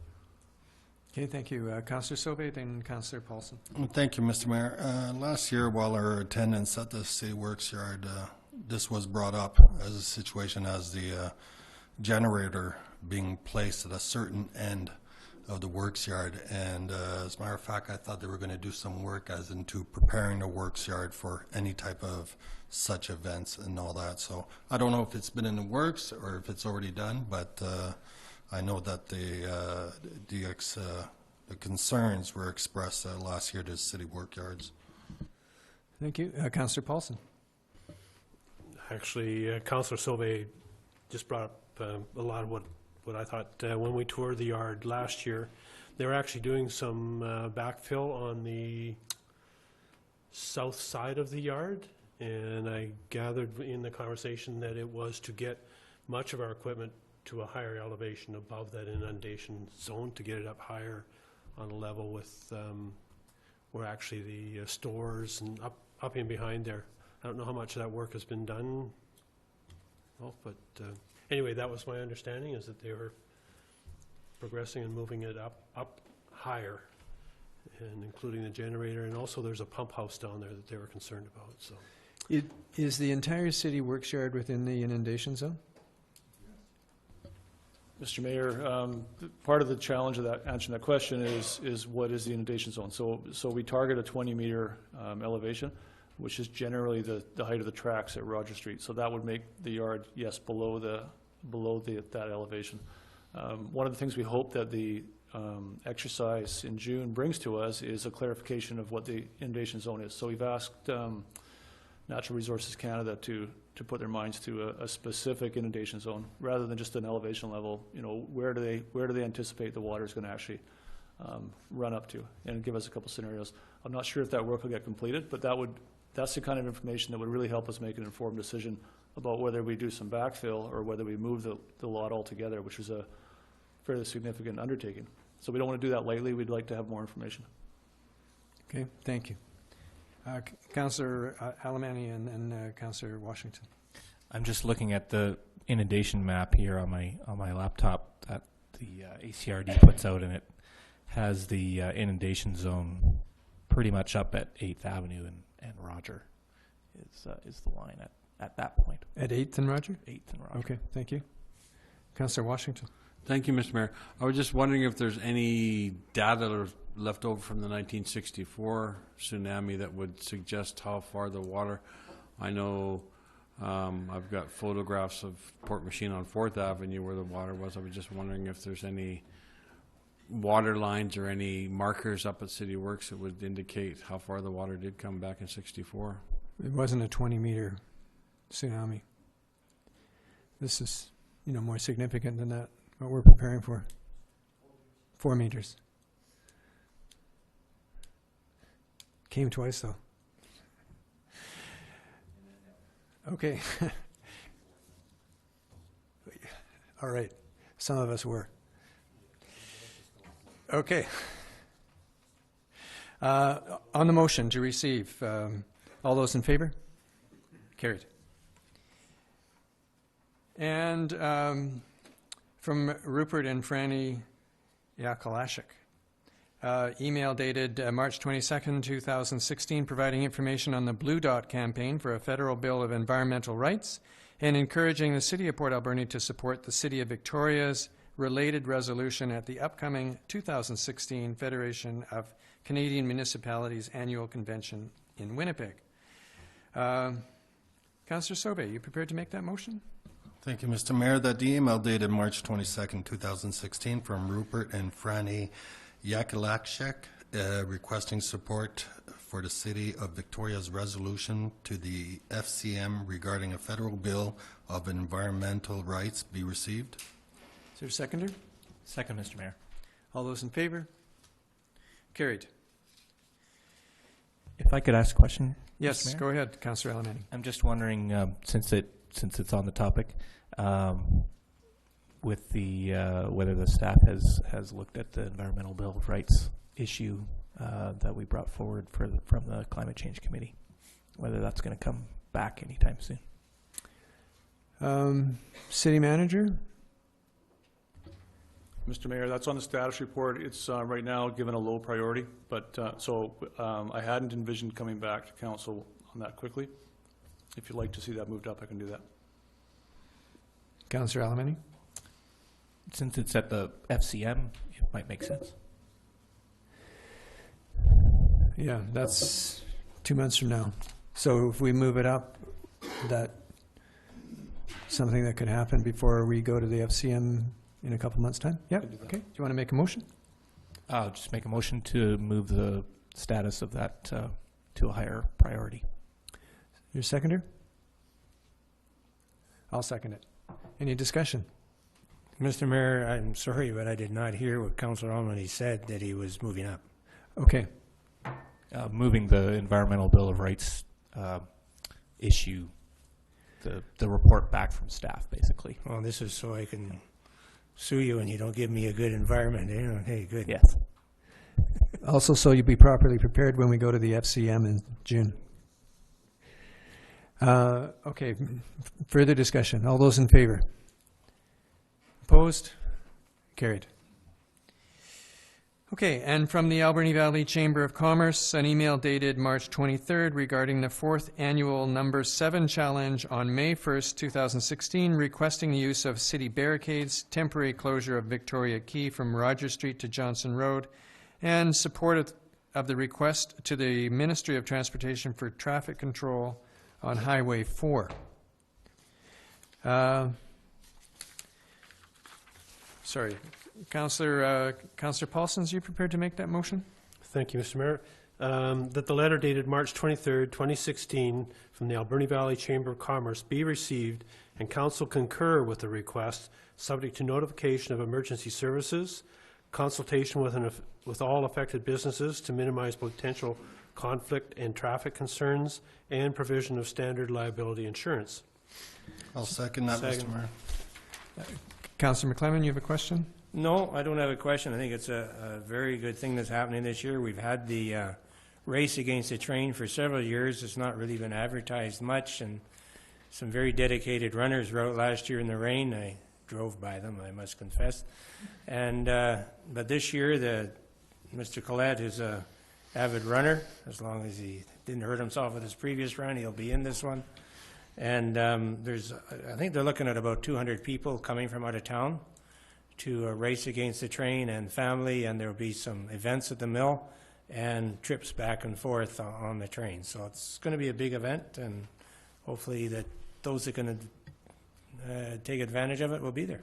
Okay, thank you. Councillor Sauvé, then Councillor Paulson.
Thank you, Mr. Mayor. Last year, while our attendance at the City Works Yard, this was brought up as a situation as the generator being placed at a certain end of the works yard. And as a matter of fact, I thought they were going to do some work as into preparing the works yard for any type of such events and all that. So I don't know if it's been in the works or if it's already done, but I know that the concerns were expressed last year to city work yards.
Thank you. Councillor Paulson.
Actually, Councillor Sauvé just brought up a lot of what I thought when we toured the yard last year. They were actually doing some backfill on the south side of the yard, and I gathered in the conversation that it was to get much of our equipment to a higher elevation above that inundation zone to get it up higher on a level with where actually the stores and up in behind there. I don't know how much of that work has been done, but anyway, that was my understanding, is that they were progressing and moving it up higher, and including the generator, and also there's a pump house down there that they were concerned about. So,
is the entire city works yard within the inundation zone?
Mr. Mayor, part of the challenge of that answering that question is what is the inundation zone? So we target a 20-meter elevation, which is generally the height of the tracks at Roger Street. So that would make the yard, yes, below that elevation. One of the things we hope that the exercise in June brings to us is a clarification of what the inundation zone is. So we've asked Natural Resources Canada to put their minds to a specific inundation zone rather than just an elevation level. You know, where do they anticipate the water is going to actually run up to, and give us a couple scenarios. I'm not sure if that work will get completed, but that's the kind of information that would really help us make an informed decision about whether we do some backfill or whether we move the lot altogether, which is a fairly significant undertaking. So we don't want to do that lightly. We'd like to have more information.
Okay, thank you. Councillor Alberni and Councillor Washington.
I'm just looking at the inundation map here on my laptop that the ACRD puts out, and it has the inundation zone pretty much up at 8th Avenue and Roger is the line at that point.
At 8th and Roger?
8th and Roger.
Okay, thank you. Councillor Washington.
Thank you, Mr. Mayor. I was just wondering if there's any data that was left over from the 1964 tsunami that would suggest how far the water. I know I've got photographs of Port Machine on 4th Avenue where the water was. I was just wondering if there's any water lines or any markers up at City Works that would indicate how far the water did come back in 64.
It wasn't a 20-meter tsunami. This is, more significant than that, what we're preparing for. 4 meters. Came twice, though. Okay. All right. Some of us were. Okay. On the motion to receive, all those in favor? Carried. And from Rupert and Franny Yakalashik. Email dated March 22nd, 2016, providing information on the Blue Dot campaign for a federal bill of environmental rights and encouraging the City of Port Alberni to support the City of Victoria's related resolution at the upcoming 2016 Federation of Canadian Municipalities Annual Convention in Winnipeg. Councillor Sauvé, you prepared to make that motion?
Thank you, Mr. Mayor. That the email dated March 22nd, 2016 from Rupert and Franny Yakulakshek requesting support for the City of Victoria's resolution to the FCM regarding a federal bill of environmental rights be received.
Is there a seconder?
Second, Mr. Mayor.
All those in favor? Carried.
If I could ask a question?
Yes,
Mr. Mayor?
go ahead, Councillor Alamani.
I'm just wondering, since it's on the topic, with the whether the staff has looked at the Environmental Bill of Rights issue that we brought forward from the Climate Change Committee, whether that's going to come back anytime soon.
City Manager?
Mr. Mayor, that's on the status report. It's right now given a low priority, but I hadn't envisioned coming back to council on that quickly. If you'd like to see that moved up, I can do that.
Councillor Alamani?
Since it's at the FCM, it might make sense.
Yeah, that's 2 months from now. So if we move it up, that something that could happen before we go to the FCM in a couple months' time? Yeah, okay. Do you want to make a motion?
I'll just make a motion to move the status of that to a higher priority.
Your seconder? I'll second it. Any discussion?
Mr. Mayor, I'm sorry, but I did not hear what Councillor Almany said, that he was moving up.
Okay.
Moving the Environmental Bill of Rights issue, the report back from staff, basically.
Well, this is so I can sue you and you don't give me a good environment. You know, hey, good.
Yes.
Also, so you'll be properly prepared when we go to the FCM in June. Okay, further discussion. All those in favor? Opposed? Carried. Okay, and from the Alberni Valley Chamber of Commerce, an email dated March 23rd regarding the 4th annual Number 7 Challenge on May 1st, 2016, requesting the use of city barricades, temporary closure of Victoria Quay from Rogers Street to Johnson Road, and support of the request to the Ministry of Transportation for traffic control on Highway 4. Sorry. Councillor Paulson, are you prepared to make that motion?
Thank you, Mr. Mayor. That the letter dated March 23rd, 2016 from the Alberni Valley Chamber of Commerce be received and council concur with the request, subject to notification of emergency services, consultation with all affected businesses to minimize potential conflict and traffic concerns, and provision of standard liability insurance.
I'll second that, Mr. Mayor.
Councillor McClellan, you have a question?
No, I don't have a question. I think it's a very good thing that's happening this year. We've had the race against the train for several years. It's not really been advertised much, and some very dedicated runners were out last year in the rain. I drove by them, I must confess. And but this year, Mr. Collette is a avid runner. As long as he didn't hurt himself with his previous run, he'll be in this one. And I think they're looking at about 200 people coming from out of town to race against the train and family, and there will be some events at the mill and trips back and forth on the train. So it's going to be a big event, and hopefully that those that are going to take advantage of it will be there.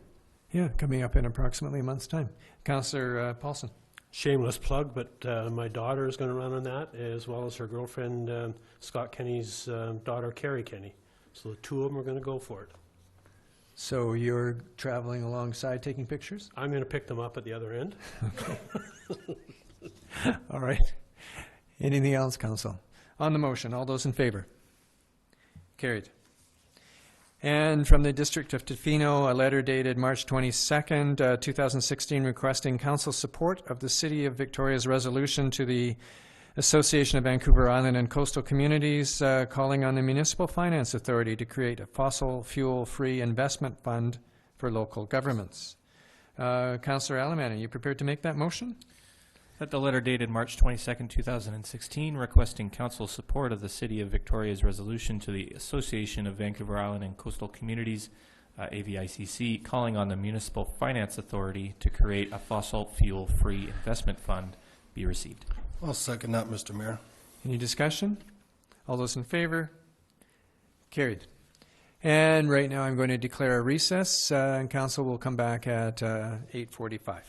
Yeah, coming up in approximately a month's time. Councillor Paulson.
Shameless plug, but my daughter is going to run on that, as well as her girlfriend, Scott Kenny's daughter, Carrie Kenny. So the two of them are going to go for it.
So you're traveling alongside taking pictures?
I'm going to pick them up at the other end.
Okay. All right. Anything else, Council? On the motion, all those in favor? Carried. And from the District of Tofino, a letter dated March 22nd, 2016, requesting council support of the City of Victoria's resolution to the Association of Vancouver Island and Coastal Communities, calling on the Municipal Finance Authority to create a fossil fuel-free investment fund for local governments. Councillor Alaman, are you prepared to make that motion?
That the letter dated March 22nd, 2016, requesting council support of the City of Victoria's resolution to the Association of Vancouver Island and Coastal Communities, AVICC, calling on the Municipal Finance Authority to create a fossil fuel-free investment fund, be received.
I'll second that, Mr. Mayor.
Any discussion? All those in favor? Carried. And right now, I'm going to declare a recess, and council will come back at 8:45.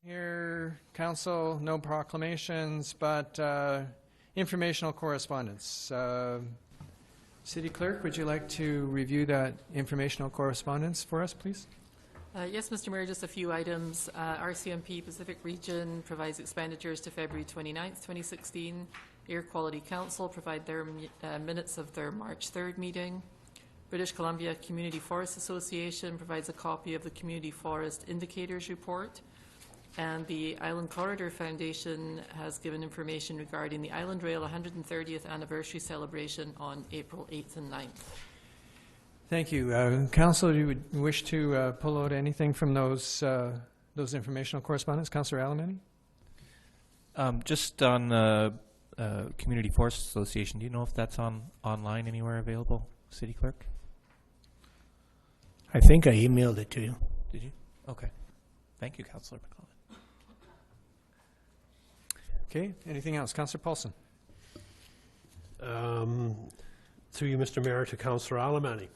Here, council, no proclamations, but informational correspondence. City Clerk, would you like to review that informational correspondence for us, please?
Yes, Mr. Mayor, just a few items. RCMP Pacific Region provides expenditures to February 29th, 2016. Air Quality Council provide their minutes of their March 3rd meeting. British Columbia Community Forest Association provides a copy of the Community Forest Indicators Report. And the Island Corridor Foundation has given information regarding the Island Rail 130th anniversary celebration on April 8th and 9th.
Thank you. Council, do you wish to pull out anything from those informational correspondence? Councillor Alberni?
Just on the Community Forest Association, do you know if that's online anywhere available, City Clerk?
I think I emailed it to you.
Did you? Okay. Thank you, Councillor McClellan.
Okay. Anything else? Councillor Paulson.
Through you, Mr. Mayor, to Councillor Alberni.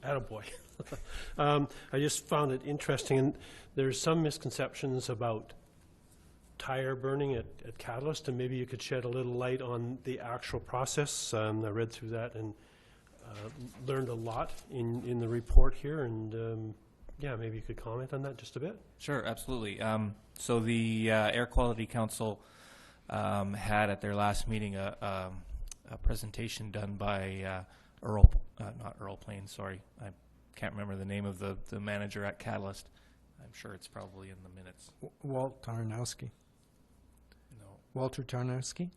Attaboy. I just found it interesting, and there's some misconceptions about tire burning at Catalyst, and maybe you could shed a little light on the actual process. I read through that and learned a lot in the report here, and yeah, maybe you could comment on that just a bit.
Sure, absolutely. So the Air Quality Council had at their last meeting a presentation done by not Earl Plain, sorry. I can't remember the name of the manager at Catalyst. I'm sure it's probably in the minutes.
Walt Tarnowski.
No.
Walter Tarnowski?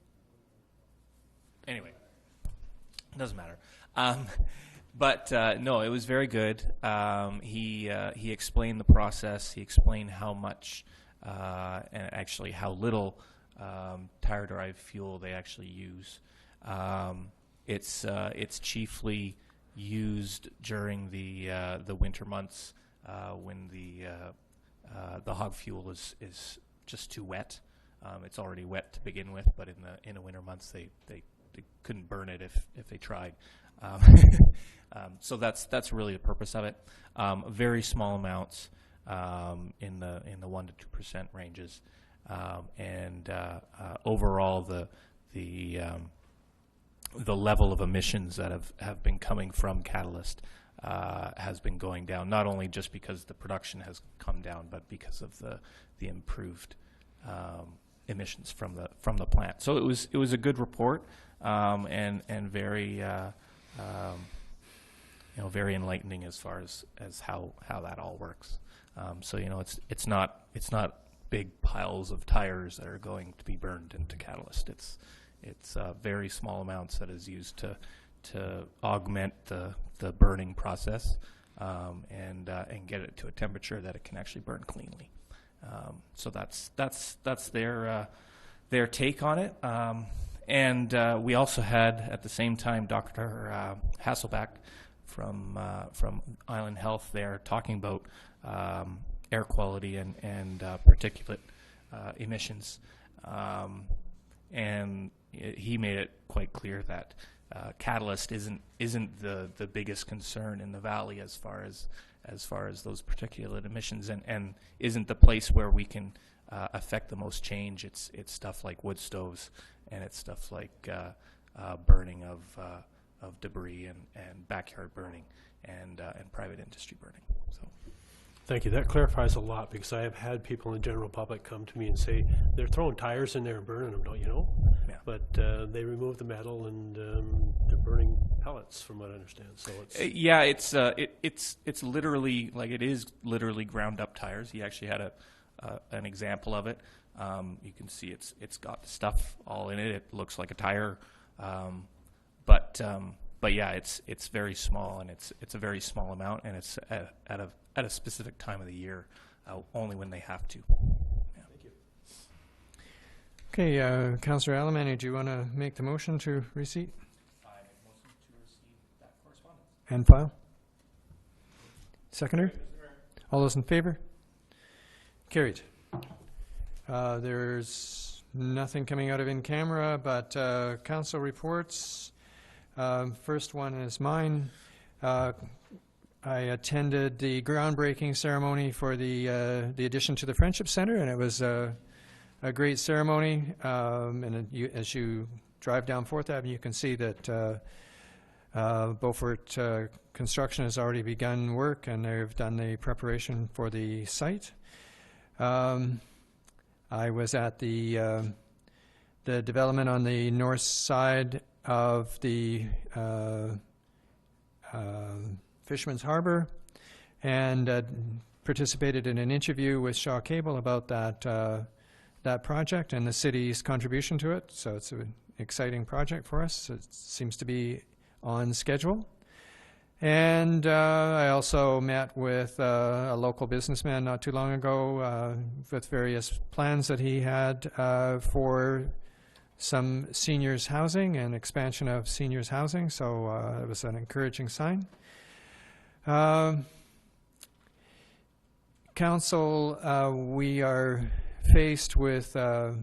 Anyway, doesn't matter. But no, it was very good. He explained the process. He explained how much and actually how little tire-derived fuel they actually use. It's chiefly used during the winter months when the hog fuel is just too wet. It's already wet to begin with, but in the winter months they couldn't burn it if they tried. So that's really the purpose of it. Very small amounts in the 1 to 2% ranges, and overall the level of emissions that have been coming from Catalyst has been going down, not only just because the production has come down, but because of the improved emissions from the plant. So it was a good report, and very very enlightening as far as how that all works. So it's not big piles of tires that are going to be burned into Catalyst. It's very small amounts that is used to augment the burning process and get it to a temperature that it can actually burn cleanly. So that's their take on it. And we also had at the same time Dr. Hasselback from Island Health there talking about air quality and particulate emissions. And he made it quite clear that Catalyst isn't the biggest concern in the valley as far as those particulate emissions, and isn't the place where we can affect the most change. It's stuff like wood stoves, and it's stuff like burning of debris and backyard burning and private industry burning. So.
Thank you. That clarifies a lot, because I have had people in the general public come to me and say they're throwing tires in there and burning them, don't you know?
Yeah.
But they remove the metal and they're burning pellets, from what I understand. So it's
yeah, it's literally it is literally ground up tires. He actually had an example of it. You can see it's got the stuff all in it. It looks like a tire, but yeah, it's very small, and it's a very small amount, and it's at a specific time of the year, only when they have to. Yeah.
Thank you.
Okay, Councillor Alberni, do you want to make the motion to receipt?
I make a motion to receive that correspondence.
And file? Seconder? All those in favor? Carried. There's nothing coming out of in camera, but council reports. First one is mine. I attended the groundbreaking ceremony for the addition to the Friendship Center, and it was a great ceremony. As you drive down 4th Avenue, you can see that Beaufort Construction has already begun work, and they've done the preparation for the site. I was at the development on the north side of the Fisherman's Harbor, and participated in an interview with Shaw Cable about that project and the city's contribution to it. So it's an exciting project for us. It seems to be on schedule. And I also met with a local businessman not too long ago with various plans that he had for some seniors housing and expansion of seniors housing. So it was an encouraging sign. Council, we are faced with a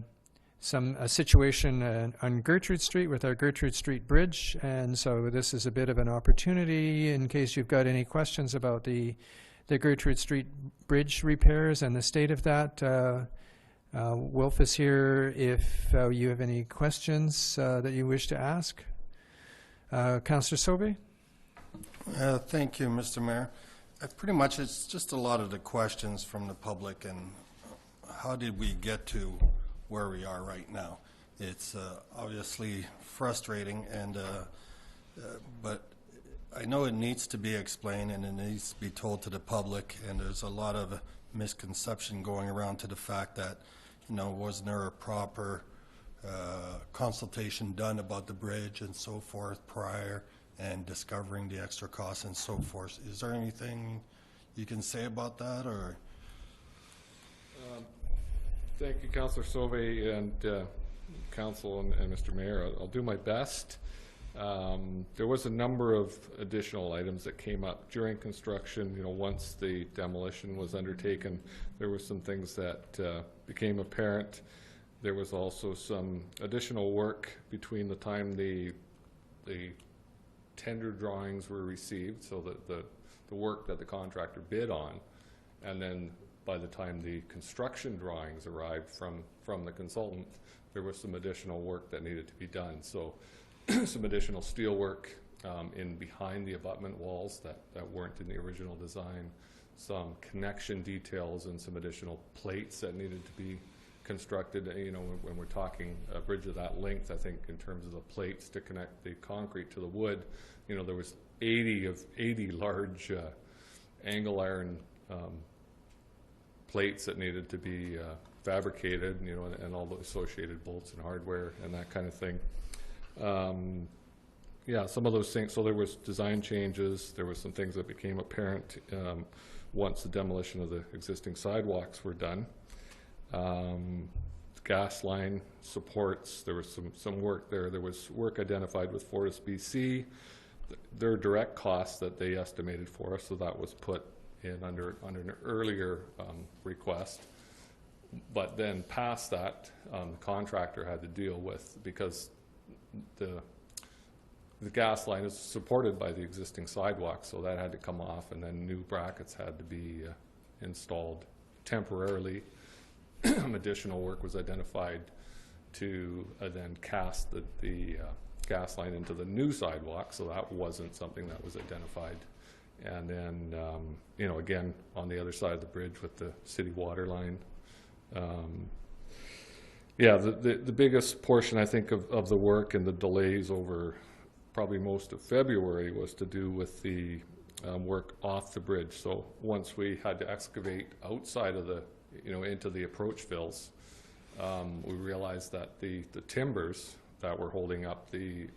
situation on Gertrude Street with our Gertrude Street Bridge, and so this is a bit of an opportunity in case you've got any questions about the Gertrude Street Bridge repairs and the state of that. Wilf is here if you have any questions that you wish to ask. Councillor Sobey?
Thank you, Mr. Mayor. Pretty much it's just a lot of the questions from the public and how did we get to where we are right now. It's obviously frustrating, and but I know it needs to be explained and it needs to be told to the public, and there's a lot of misconception going around to the fact that, wasn't there a proper consultation done about the bridge and so forth prior, and discovering the extra costs and so forth. Is there anything you can say about that, or?
Thank you, Councillor Sauvé and Council and Mr. Mayor. I'll do my best. There was a number of additional items that came up during construction. Once the demolition was undertaken, there were some things that became apparent. There was also some additional work between the time the tender drawings were received, so that the work that the contractor bid on, and then by the time the construction drawings arrived from the consultant, there was some additional work that needed to be done. So some additional steel work in behind the abutment walls that weren't in the original design, some connection details and some additional plates that needed to be constructed. When we're talking a bridge of that length, I think in terms of the plates to connect the concrete to the wood, there was 80 large angle iron plates that needed to be fabricated, and all the associated bolts and hardware and that kind of thing. Some of those things. So there was design changes. There was some things that became apparent once the demolition of the existing sidewalks were done. Gas line supports. There was some work there. There was work identified with Fortis BC. Their direct costs that they estimated for us, so that was put in under an earlier request. But then past that, the contractor had to deal with, because the gas line is supported by the existing sidewalk, so that had to come off, and then new brackets had to be installed temporarily. Additional work was identified to then cast the gas line into the new sidewalk, so that wasn't something that was identified. And then, again, on the other side of the bridge with the city water line. The biggest portion, I think, of the work and the delays over probably most of February was to do with the work off the bridge. So once we had to excavate outside of the, into the approach fills, we realized that the timbers that were holding up the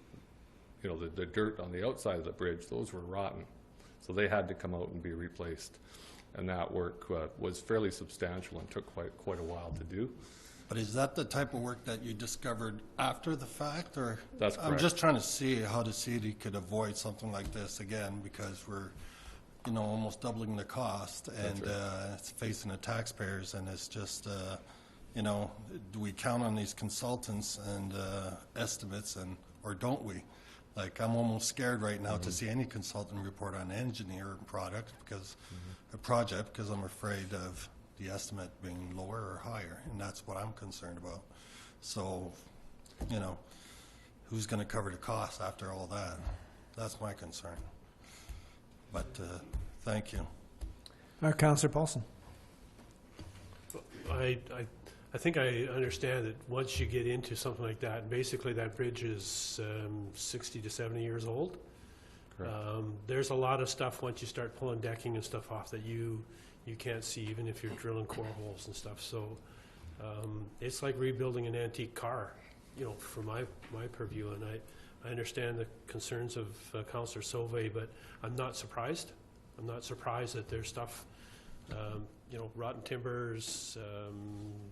dirt on the outside of the bridge, those were rotten. So they had to come out and be replaced. And that work was fairly substantial and took quite a while to do.
But is that the type of work that you discovered after the fact, or?
That's correct.
I'm just trying to see how the city could avoid something like this again, because we're, almost doubling the cost, and it's facing the taxpayers, and it's just, do we count on these consultants and estimates, or don't we? Like, I'm almost scared right now to see any consultant report on engineer project because I'm afraid of the estimate being lower or higher, and that's what I'm concerned about. So, you know, who's going to cover the cost after all that? That's my concern. But thank you.
Councillor Paulson.
I think I understand that once you get into something like that, basically that bridge is 60 to 70 years old. There's a lot of stuff once you start pulling decking and stuff off that you can't see, even if you're drilling core holes and stuff. So it's like rebuilding an antique car, you know, from my purview. And I understand the concerns of Councillor Sauvé, but I'm not surprised. I'm not surprised that there's stuff, you know, rotten timbers,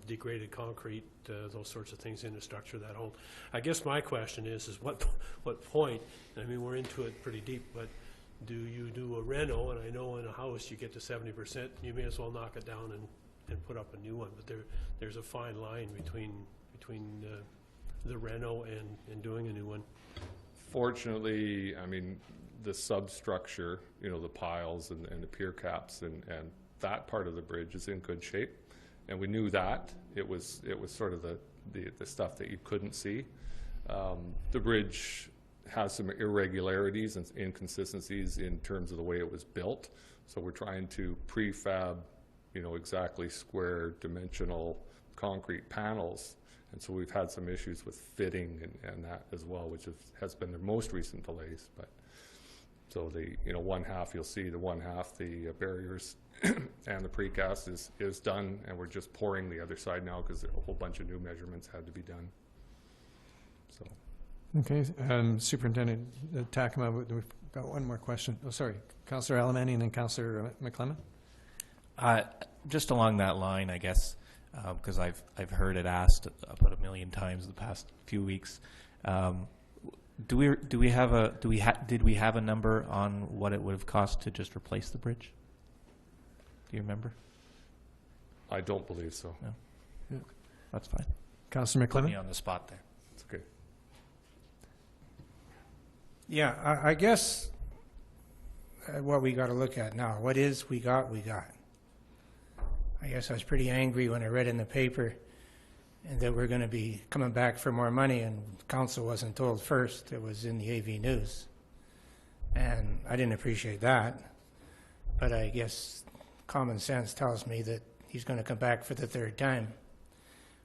degraded concrete, those sorts of things in the structure of that home. I guess my question is what point, I mean, we're into it pretty deep, but do you do a reno? And I know in a house you get to 70%, you may as well knock it down and put up a new one. But there's a fine line between the reno and doing a new one.
Fortunately, I mean, the substructure, you know, the piles and the pier caps and that part of the bridge is in good shape, and we knew that. It was sort of the stuff that you couldn't see. The bridge has some irregularities and inconsistencies in terms of the way it was built, so we're trying to prefab, you know, exactly square dimensional concrete panels, and so we've had some issues with fitting and that as well, which has been the most recent delays. But so the, you know, one half, you'll see the one half, the barriers and the precast is done, and we're just pouring the other side now because a whole bunch of new measurements had to be done. So.
Okay, Superintendent Takema, we've got one more question. Oh, sorry, Councillor Alberni and then Councillor McClellan.
Just along that line, I guess, because I've heard it asked about 1 million times the past few weeks. Did we have a number on what it would have cost to just replace the bridge? Do you remember?
I don't believe so.
No. Yeah. That's fine.
Councillor McClellan?
Put me on the spot there.
It's okay.
Yeah, I guess what we got to look at now, what is we got. I guess I was pretty angry when I read in the paper and that we're going to be coming back for more money, and council wasn't told first. It was in the AV News. And I didn't appreciate that. But I guess common sense tells me that he's going to come back for the third time.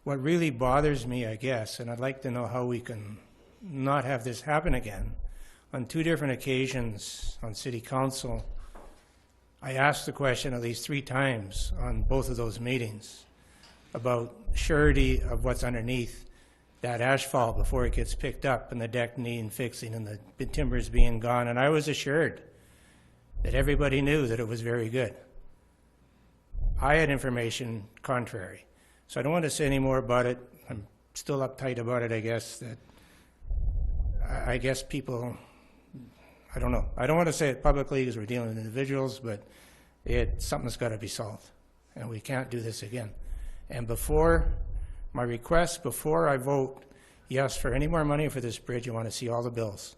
What really bothers me, I guess, and I'd like to know how we can not have this happen again, on 2 different occasions on City Council, I asked the question at least 3 times on both of those meetings about surety of what's underneath that asphalt before it gets picked up and the deck needing fixing and the timbers being gone. And I was assured that everybody knew that it was very good. I had information contrary. So I don't want to say any more about it. I'm still uptight about it, I guess, that I guess people, I don't know. I don't want to say it publicly because we're dealing with individuals, but something's got to be solved, and we can't do this again. And my request, before I vote yes for any more money for this bridge, I want to see all the bills.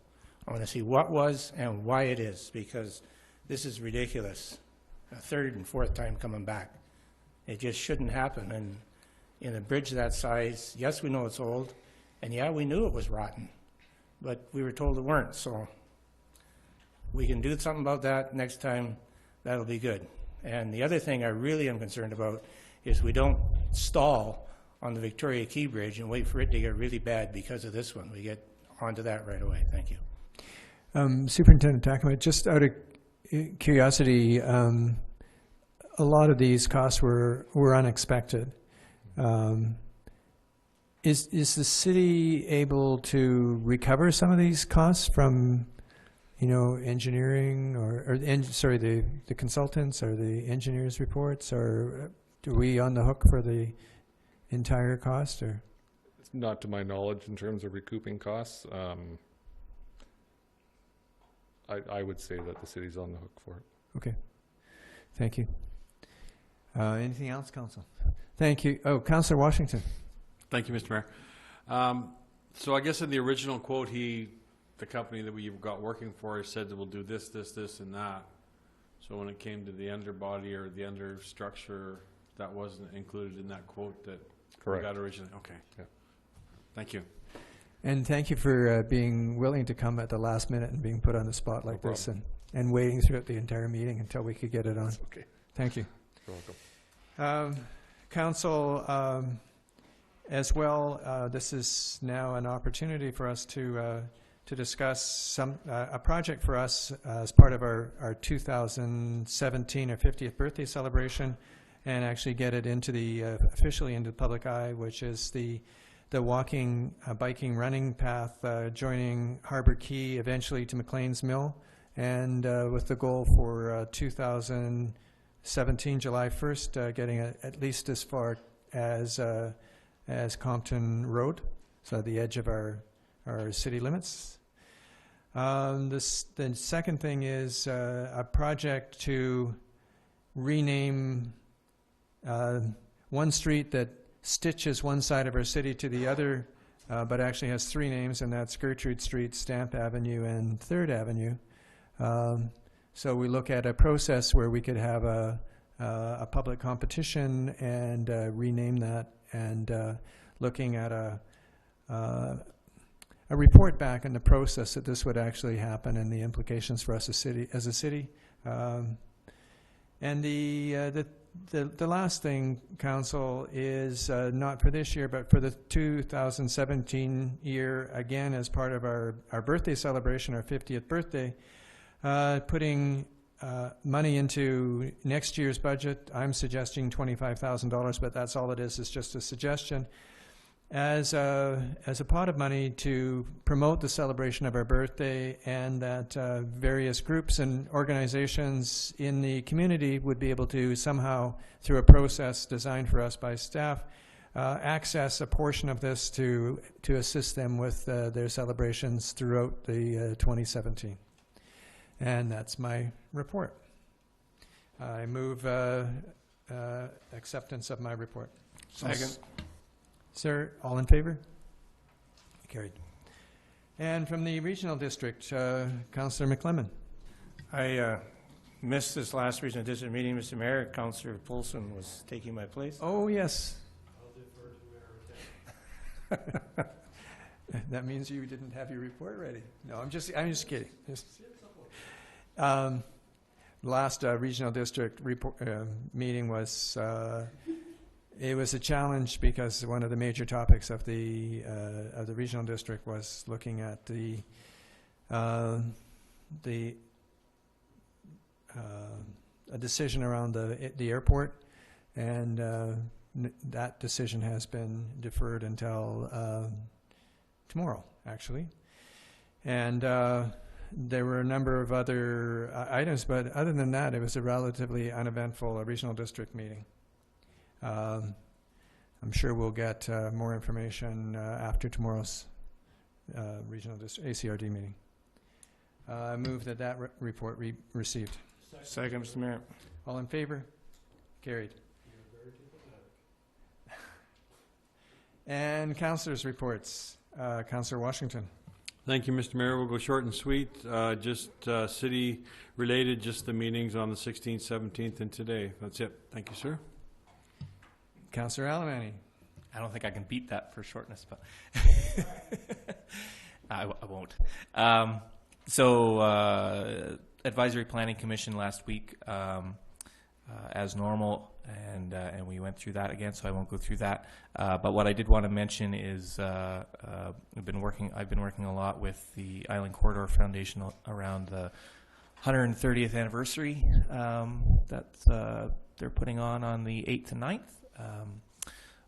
I want to see what was and why it is, because this is ridiculous. A 3rd and 4th time coming back. It just shouldn't happen. And in a bridge that size, yes, we know it's old, and yeah, we knew it was rotten, but we were told it weren't. So we can do something about that next time. That'll be good. And the other thing I really am concerned about is we don't stall on the Victoria Quay Bridge and wait for it to get really bad because of this one. We get onto that right away. Thank you.
Superintendent Takema, just out of curiosity, a lot of these costs were unexpected. Is the city able to recover some of these costs from, you know, engineering the consultants or the engineers' reports, or are we on the hook for the entire cost? Or
not to my knowledge in terms of recouping costs. I would say that the city's on the hook for it.
Okay, thank you. Anything else, Council? Thank you. Oh, Councillor Washington.
Thank you, Mr. Mayor. So I guess in the original quote, he the company that we got working for us said that we'll do this, this, this, and that. So when it came to the underbody or the understructure, that wasn't included in that quote that we got originally. Okay.
Yeah.
Thank you.
And thank you for being willing to come at the last minute and being put on the spot like this, and waiting throughout the entire meeting until we could get it on.
Okay.
Thank you.
You're welcome.
Council, as well, this is now an opportunity for us to discuss a project for us as part of our 2017 or 50th birthday celebration, and actually get it into the officially into the public eye, which is the walking, biking, running path joining Harbour Quay eventually to McLean's Mill, and with the goal for 2017 July 1st, getting at least as far as Compton Road, so the edge of our city limits. The second thing is a project to rename one street that stitches one side of our city to the other, but actually has three names, and that's Gertrude Street, Stamp Avenue, and 3rd Avenue. So we look at a process where we could have a public competition and rename that, and looking at a report back in the process that this would actually happen and the implications for us as a city. And the last thing, Council, is not for this year, but for the 2017 year, again, as part of our birthday celebration, our 50th birthday, putting money into next year's budget. I'm suggesting $25,000, but that's all it is. It's just a suggestion. As a pot of money to promote the celebration of our birthday, and that various groups and organizations in the community would be able to somehow, through a process designed for us by staff, access a portion of this to assist them with their celebrations throughout the 2017. And that's my report. I move acceptance of my report.
Second.
Sir, all in favor? Carried. And from the regional district, Councillor McLemmon.
I missed this last regional district meeting, Mr. Mayor. Councillor Polson was taking my place.
Oh, yes. That means you didn't have your report ready. No, I'm just kidding. Last regional district report, meeting was it was a challenge, because one of the major topics of the regional district was looking at a decision around the airport, and that decision has been deferred until tomorrow, actually. And there were a number of other items, but other than that, it was a relatively uneventful regional district meeting. I'm sure we'll get more information after tomorrow's regional ACRD meeting. I move that report received.
Second, Mr. Mayor.
All in favor? Carried. And councillors' reports. Councillor Washington.
Thank you, Mr. Mayor. We'll go short and sweet. Just city-related, just the meetings on the 16th, 17th, and today. That's it. Thank you, sir.
Councillor Alberni.
I don't think I can beat that for shortness, but I won't. Advisory Planning Commission last week, as normal, and we went through that again, so I won't go through that. But what I did want to mention is I've been working a lot with the Island Corridor Foundation around the 130th anniversary that they're putting on the 8th and 9th.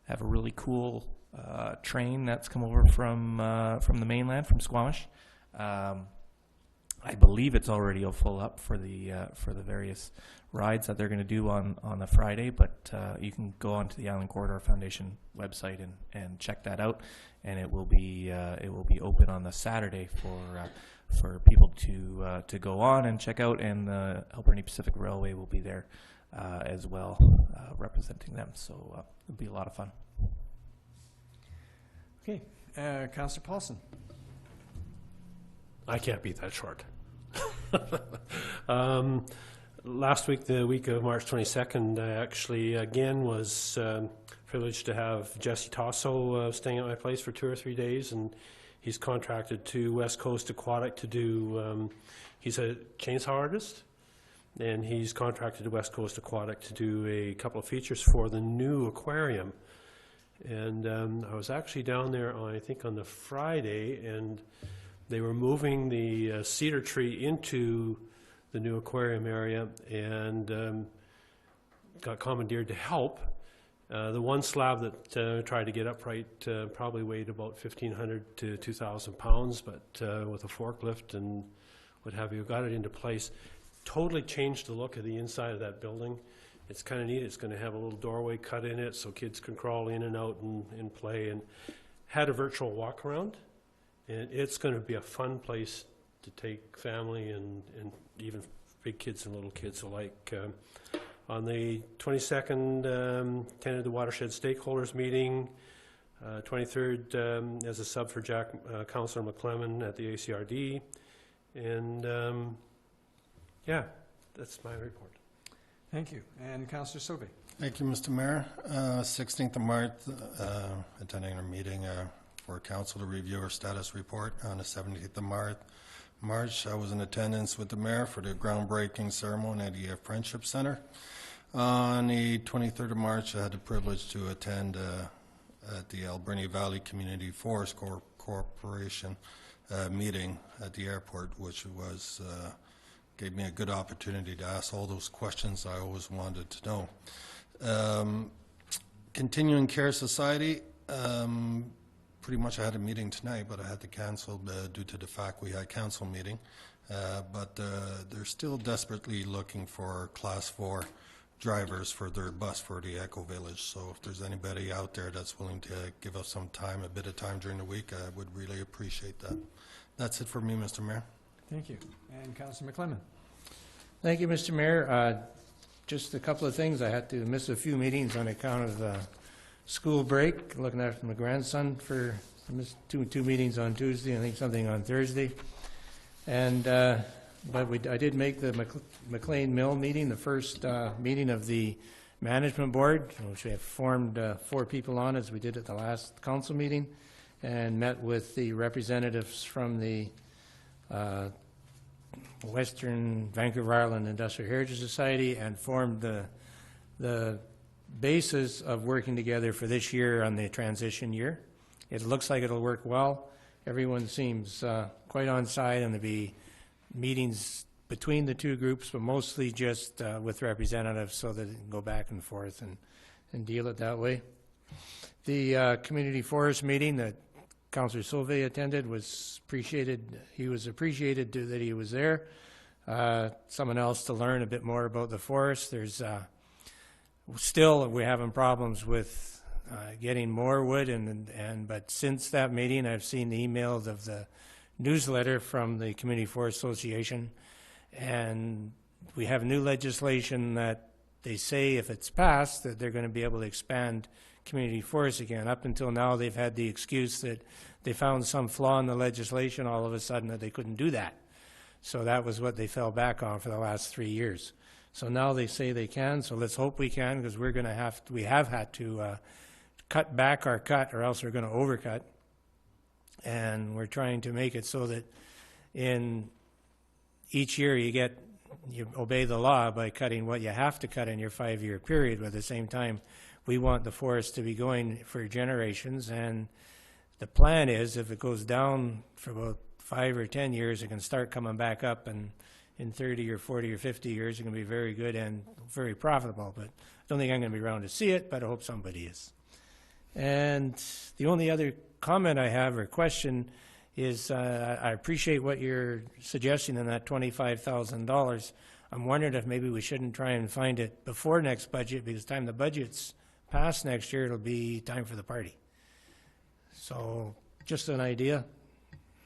Have a really cool train that's come over from the mainland, from Squamish. I believe it's already full up for the various rides that they're going to do on the Friday, but you can go onto the Island Corridor Foundation website and check that out, and it will be open on the Saturday for people to go on and check out, and the Alberni Pacific Railway will be there as well, representing them. So it'll be a lot of fun.
Okay, Councillor Paulson.
I can't beat that short. Last week, the week of March 22nd, I actually again was privileged to have Jesse Tasso staying at my place for 2 or 3 days, and he's contracted to West Coast Aquatic to do, he's a chainsaw artist, and he's contracted to West Coast Aquatic to do a couple of features for the new aquarium. And I was actually down there on, I think on the Friday, and they were moving the cedar tree into the new aquarium area, and got commandeered to help. The one slab that tried to get upright probably weighed about 1,500 to 2,000 pounds, but with a forklift and what have you, got it into place. Totally changed the look of the inside of that building. It's kind of neat. It's going to have a little doorway cut in it so kids can crawl in and out and play, and had a virtual walk around. And it's going to be a fun place to take family and even big kids and little kids alike. On the 22nd, attended the Watershed Stakeholders meeting. 23rd, as a sub for Councillor McClellan at the ACRD. And yeah, that's my report.
Thank you. And Councillor Sauvé.
Thank you, Mr. Mayor. 16th of March, attending a meeting for council to review our status report. On the 17th of March, I was in attendance with the mayor for the groundbreaking ceremony at the Friendship Center. On the 23rd of March, I had the privilege to attend at the Alberni Valley Community Forest Corporation meeting at the airport, which was gave me a good opportunity to ask all those questions I always wanted to know. Continuing Care Society, pretty much I had a meeting tonight, but I had to cancel due to the fact we had council meeting. But they're still desperately looking for Class 4 drivers for their bus for the Eco Village. So if there's anybody out there that's willing to give us some time, a bit of time during the week, I would really appreciate that. That's it for me, Mr. Mayor.
Thank you. And Councillor McClellan.
Thank you, Mr. Mayor. Just a couple of things. I had to miss a few meetings on account of school break, looking after my grandson for two meetings on Tuesday, I think something on Thursday. And but I did make the McLean Mill meeting, the first meeting of the management board, which we have formed 4 people on, as we did at the last council meeting, and met with the representatives from the Western Vancouver Island Industrial Heritage Society, and formed the basis of working together for this year on the transition year. It looks like it'll work well. Everyone seems quite on side, and there'll be meetings between the two groups, but mostly just with representatives so that it can go back and forth and deal it that way. The community forest meeting that Councillor Sauvé attended was appreciated. He was appreciated that he was there. Someone else to learn a bit more about the forest. There's still we're having problems with getting more wood, but since that meeting, I've seen the emails of the newsletter from the Community Forest Association, and we have new legislation that they say if it's passed that they're going to be able to expand community forests again. Up until now, they've had the excuse that they found some flaw in the legislation all of a sudden that they couldn't do that. So that was what they fell back on for the last 3 years. So now they say they can, so let's hope we can, because we have had to cut back our cut, or else we're going to overcut. And we're trying to make it so that in each year you obey the law by cutting what you have to cut in your 5-year period, but at the same time we want the forest to be going for generations. And the plan is if it goes down for about 5 or 10 years, it can start coming back up, and in 30 or 40 or 50 years it can be very good and very profitable. But I don't think I'm going to be around to see it, but I hope somebody is. And the only other comment I have or question is I appreciate what you're suggesting in that $25,000. I'm wondering if maybe we shouldn't try and find it before next budget, because time the budget's passed next year, it'll be time for the party. So just an idea.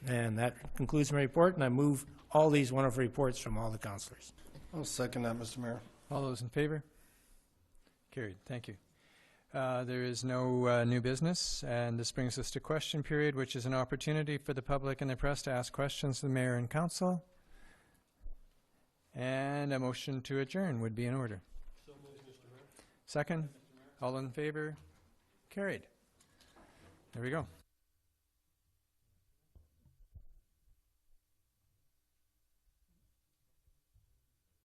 And that concludes my report, and I move all these wonderful reports from all the councillors.
I'll second that, Mr. Mayor.
All those in favor? Carried. Thank you. There is no new business, and this brings us to question period, which is an opportunity for the public and the press to ask questions to the mayor and council. And a motion to adjourn would be in order.
So moved, Mr. Mayor.
Second? All in favor? Carried. There we go.